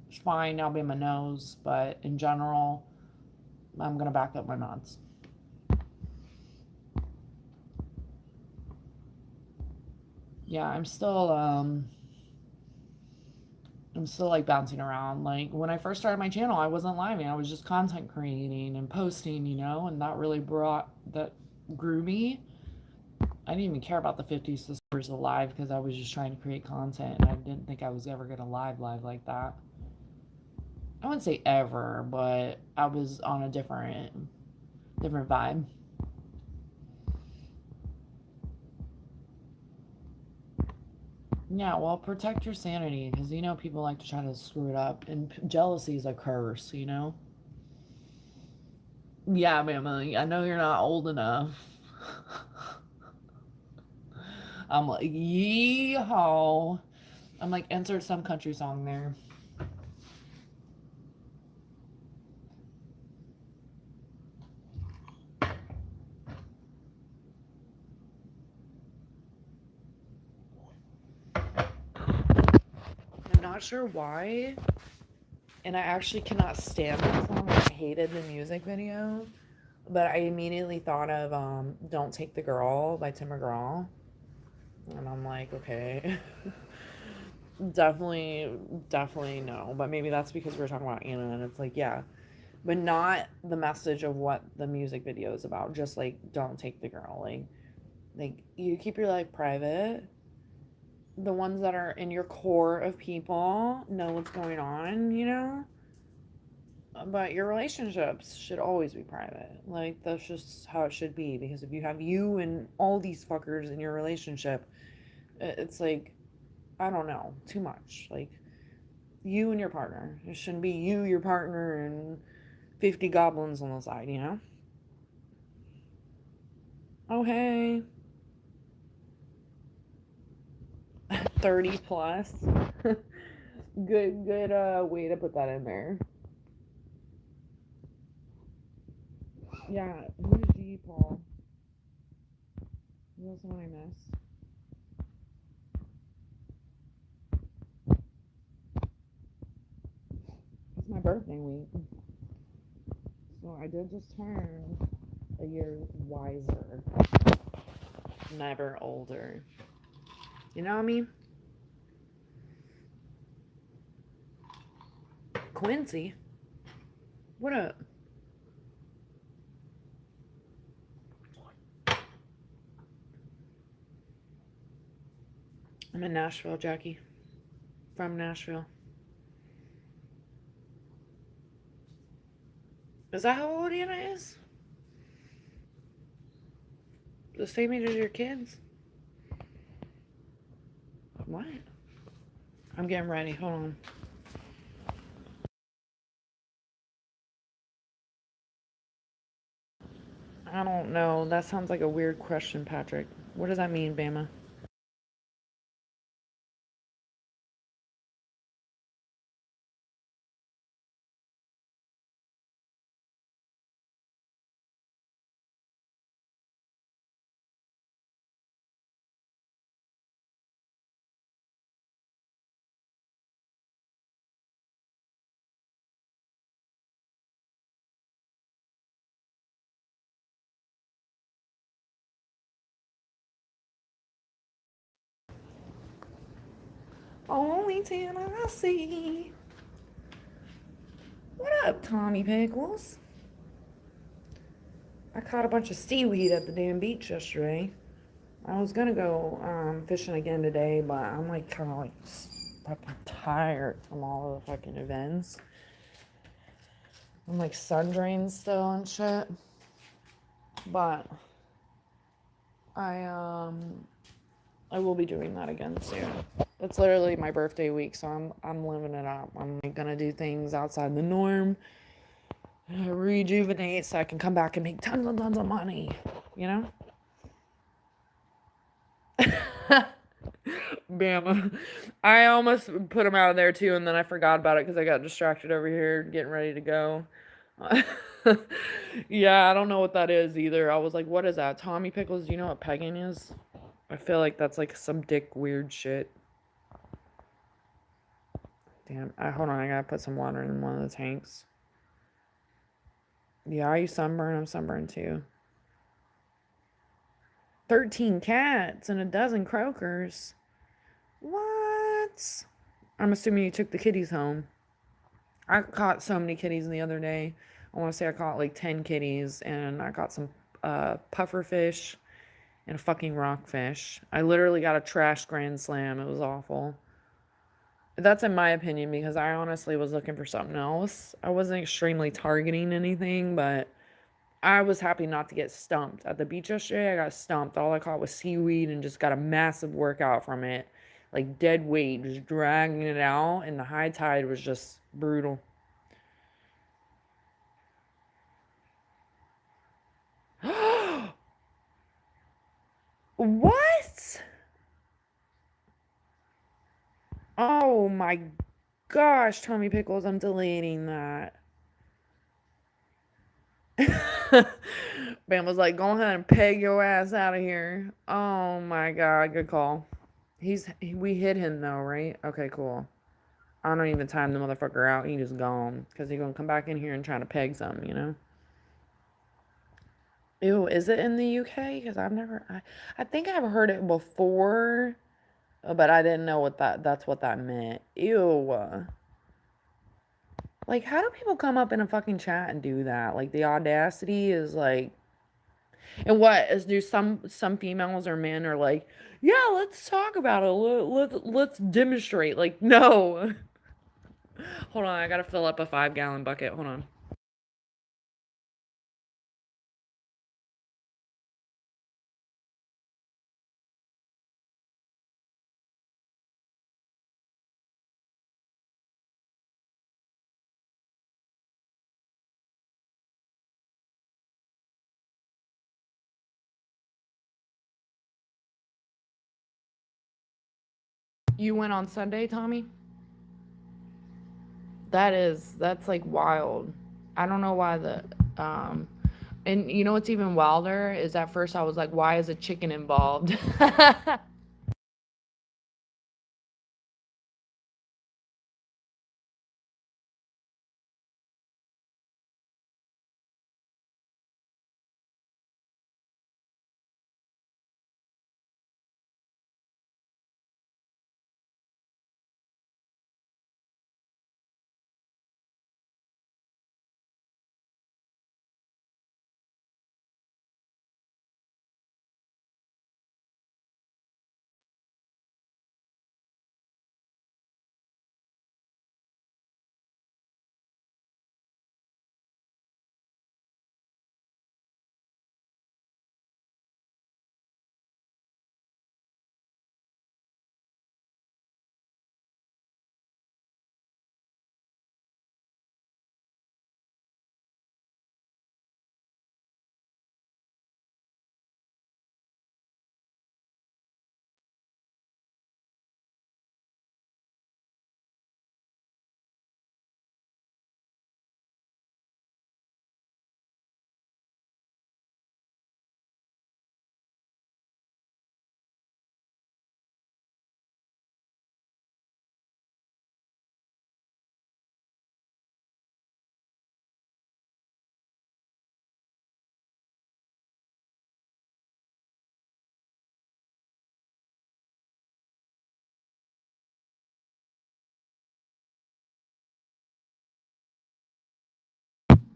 it's fine, Alabama knows, but in general, I'm going to back up my mods. Yeah, I'm still like bouncing around. Like when I first started my channel, I wasn't living. I was just content creating and posting, you know, and that really grew me. I didn't even care about the 50 sisters alive because I was just trying to create content and I didn't think I was ever gonna live like that. I wouldn't say ever, but I was on a different vibe. Yeah, well, protect your sanity because you know people like to try to screw it up, and jealousy is a curse, you know? Yeah, mama, I know you're not old enough. I'm like, yeehaw. I'm like, insert some country song there. I'm not sure why, and I actually cannot stand that song. I hated the music video, but I immediately thought of "Don't Take the Girl" by Tim McGraw, and I'm like, okay, definitely no. But maybe that's because we were talking about Anna, and it's like, yeah, but not the message of what the music video is about. Just like, don't take the girl. Like you keep your life private. The ones that are in your core of people know what's going on, you know? But your relationships should always be private. Like, that's just how it should be. Because if you have you and all these fuckers in your relationship, it's like, I don't know, too much. Like, you and your partner. It shouldn't be you, your partner, and 50 goblins on the side, you know? Oh, hey. 30 plus. Good way to put that in there. Yeah, who's G Paul? Who else one I miss? It's my birthday week. So I did just turn a year wiser. Never older. You know what I mean? Quincy? What up? I'm in Nashville, Jackie. From Nashville. Is that how old Anna is? The same age as your kids? What? I'm getting ready. Hold on. I don't know. That sounds like a weird question, Patrick. What does that mean, Bama? Only till I see. What up, Tommy Pickles? I caught a bunch of seaweed at the damn beach yesterday. I was gonna go fishing again today, but I'm like kind of like fucking tired from all of the fucking events. I'm like sun drained still and shit. But I um I will be doing that again soon. It's literally my birthday week, so I'm living it up. I'm like, gonna do things outside the norm, rejuvenate, so I can come back and make tons and tons of money. You know? Bama. I almost put him out of there too, and then I forgot about it because I got distracted over here getting ready to go. Yeah, I don't know what that is either. I was like, what is that? Tommy Pickles, do you know what pegging is? I feel like that's like some dick weird shit. Damn. Hold on, I gotta put some water in one of the tanks. Yeah, are you sunburned? I'm sunburned too. 13 cats and a dozen croakers. What? I'm assuming you took the kitties home. I caught so many kitties the other day. I want to say I caught like 10 kitties, and I caught some puffer fish and a fucking rockfish. I literally got a trash grand slam. It was awful. That's in my opinion because I honestly was looking for something else. I wasn't extremely targeting anything, but I was happy not to get stumped. At the beach yesterday, I got stumped. All I caught was seaweed and just got a massive workout from it. Like dead weight, just dragging it out, and the high tide was just brutal. What? Oh my gosh, Tommy Pickles, I'm deleting that. Bam was like, go ahead and peg your ass out of here. Oh my god, good call. We hit him though, right? Okay, cool. I don't even time the motherfucker out. He just gone because he gonna come back in here and try to peg something, you know. Ew, is it in the UK? Because I think I've heard it before, but I didn't know that's what that meant. Ew. Like, how do people come up in a fucking chat and do that? Like, the audacity is like, and what is do some females or men are like, yeah, let's talk about it. Let's demonstrate. Like, no. Hold on, I gotta fill up a 5-gallon bucket. Hold on. You went on Sunday, Tommy? That's like wild. I don't know why um and you know what's even wilder is at first I was like, why is a chicken involved?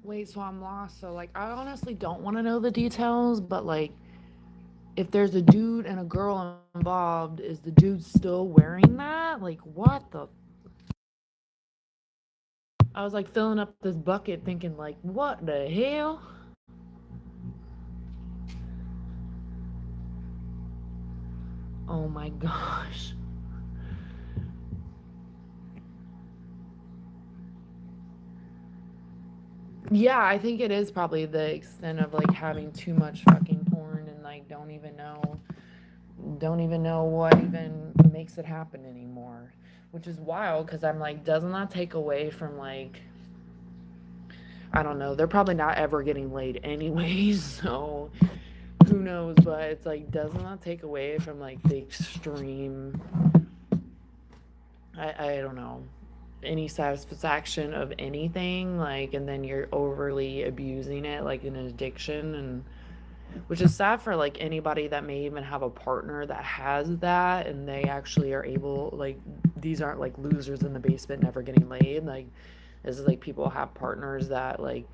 Wait, so I'm lost. So like I honestly don't want to know the details, but like if there's a dude and a girl involved, is the dude still wearing that? Like what the I was like filling up this bucket thinking like what the hell? Oh my gosh. Yeah, I think it is probably the extent of like having too much fucking porn and like don't even know what even makes it happen anymore. Which is wild because I'm like, doesn't that take away from like I don't know, they're probably not ever getting laid anyways, so who knows, but it's like doesn't that take away from like the extreme I don't know any satisfaction of anything like and then you're overly abusing it like an addiction and which is sad for like anybody that may even have a partner that has that and they actually are able like these aren't like losers in the basement never getting laid like this is like people have partners that like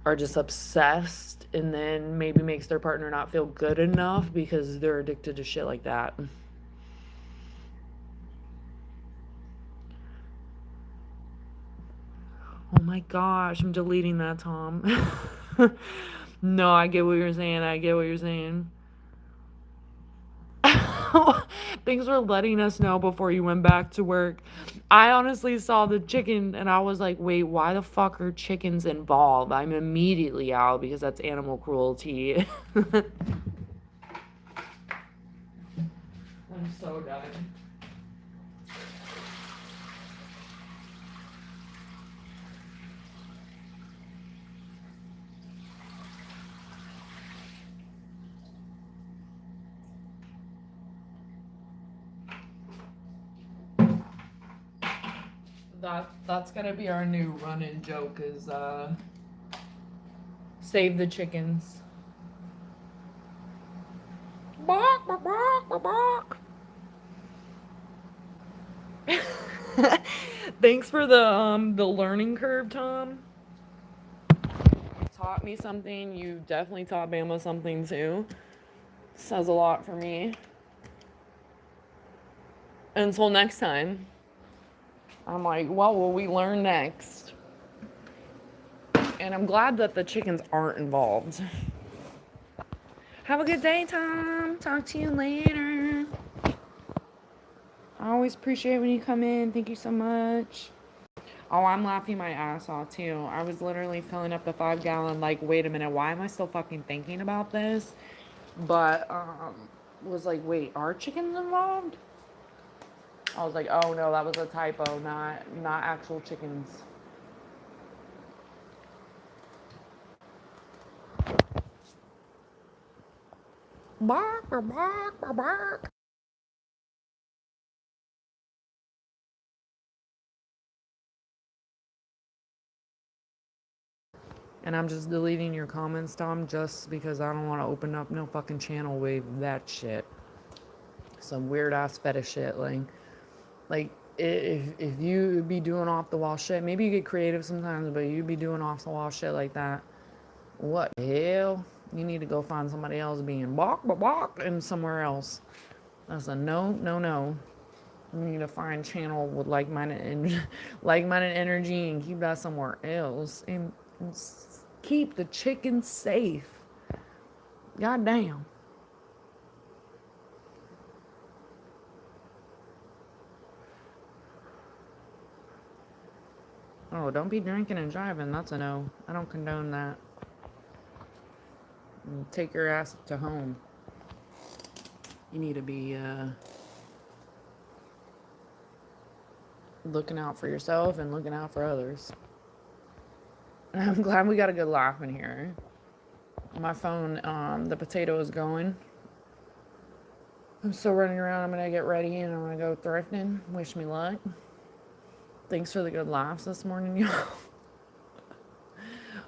are just obsessed, and then maybe makes their partner not feel good enough because they're addicted to shit like that. Oh my gosh, I'm deleting that, Tom. No, I get what you're saying. I get what you're saying. Thanks for letting us know before you went back to work. I honestly saw the chicken and I was like, wait, why the fuck are chickens involved? I'm immediately out because that's animal cruelty. I'm so done. That's gonna be our new run-in joke is save the chickens. Bark, bark, bark, bark, bark. Thanks for the learning curve, Tom. Taught me something. You definitely taught Bama something too. Says a lot for me. Until next time. I'm like, what will we learn next? And I'm glad that the chickens aren't involved. Have a good day, Tom. Talk to you later. I always appreciate when you come in. Thank you so much. Oh, I'm laughing my ass off too. I was literally filling up the 5-gallon, like, wait a minute, why am I still fucking thinking about this? But, was like, wait, are chickens involved? I was like, oh no, that was a typo, not actual chickens. Bark, bark, bark, bark. And I'm just deleting your comments, Tom, just because I don't want to open up no fucking channel with that shit. Some weird ass fetish shit. Like if you be doing off the wall shit, maybe you get creative sometimes, but you be doing off the wall shit like that. What the hell? You need to go find somebody else being balk, balk, balk, and somewhere else. That's a no, no, no. You need to find channel with like-minded energy and keep that somewhere else. And keep the chickens safe. God damn. Oh, don't be drinking and driving. That's a no. I don't condone that. Take your ass to home. You need to be looking out for yourself and looking out for others. I'm glad we got a good laugh in here. My phone, the potato is going. I'm still running around. I'm gonna get ready and I'm gonna go thrifting. Wish me luck. Thanks for the good laughs this morning, y'all.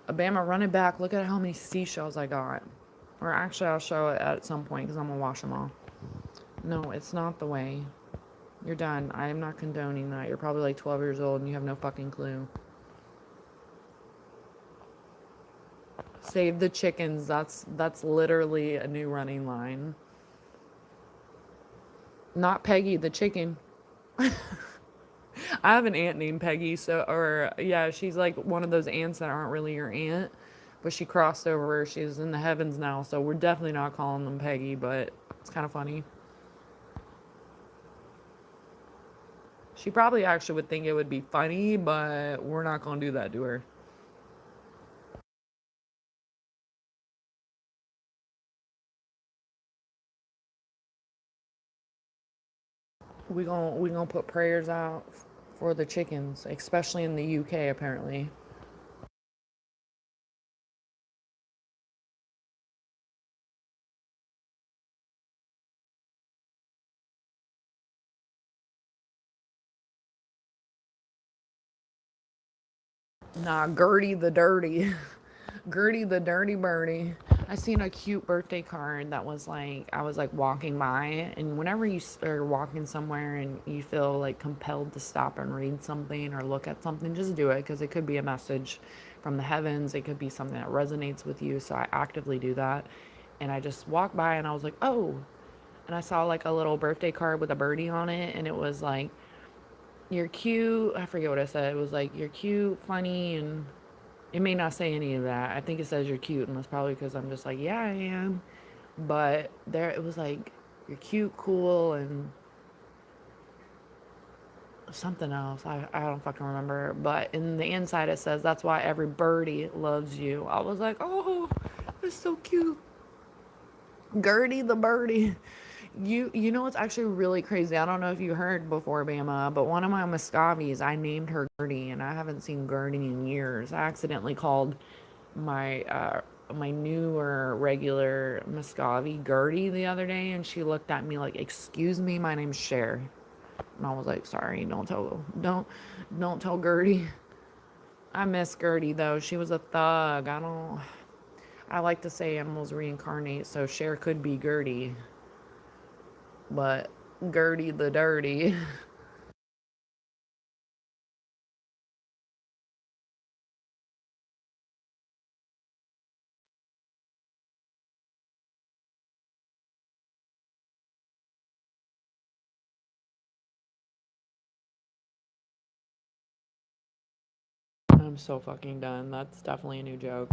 Bama, run it back. Look at how many seashells I got. Or actually, I'll show it at some point because I'm gonna wash them all. No, it's not the way. You're done. I am not condoning that. You're probably like 12 years old and you have no fucking clue. Save the chickens. That's literally a new running line. Not Peggy, the chicken. I have an aunt named Peggy, yeah, she's like one of those aunts that aren't really your aunt, but she crossed over. She's in the heavens now, so we're definitely not calling them Peggy, but it's kind of funny. She probably actually would think it would be funny, but we're not gonna do that to her. We gonna put prayers out for the chickens, especially in the UK apparently. Nah, Gertie the dirty. Gertie the dirty birdie. I seen a cute birthday card that was like, I was like walking by, and whenever you are walking somewhere and you feel like compelled to stop and read something or look at something, just do it because it could be a message from the heavens. It could be something that resonates with you. So I actively do that. And I just walked by and I was like, oh. And I saw like a little birthday card with a birdie on it. And it was like, you're cute. I forget what I said. It was like, you're cute, funny, and it may not say any of that. I think it says you're cute. And that's probably because I'm just like, yeah, I am. But there, it was like, you're cute, cool, and something else. I don't fucking remember. But in the inside it says that's why every birdie loves you. I was like, oh, that's so cute. Gertie the birdie. You know what's actually really crazy? I don't know if you heard before, Bama, but one of my Muscovies, I named her Gertie, and I haven't seen Gertie in years. I accidentally called my my newer regular Muscovy Gertie the other day, and she looked at me like, "Excuse me, my name's Cher." And I was like, sorry, don't tell Gertie. I miss Gertie though. She was a thug. I like to say animals reincarnate, so Cher could be Gertie, but Gertie the dirty. I'm so fucking done. That's definitely a new joke.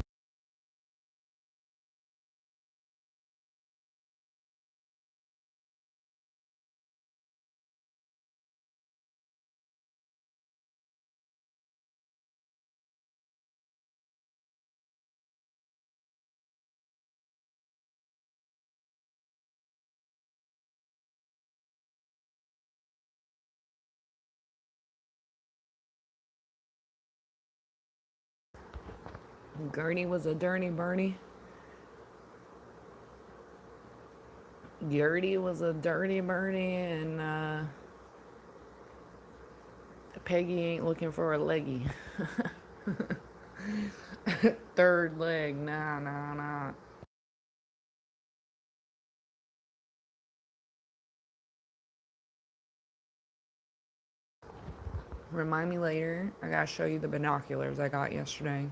Gertie was a dirty Bernie. Gertie was a dirty Bernie, and Peggy ain't looking for a leggy. Third leg, nah, nah, nah. Remind me later. I gotta show you the binoculars I got yesterday.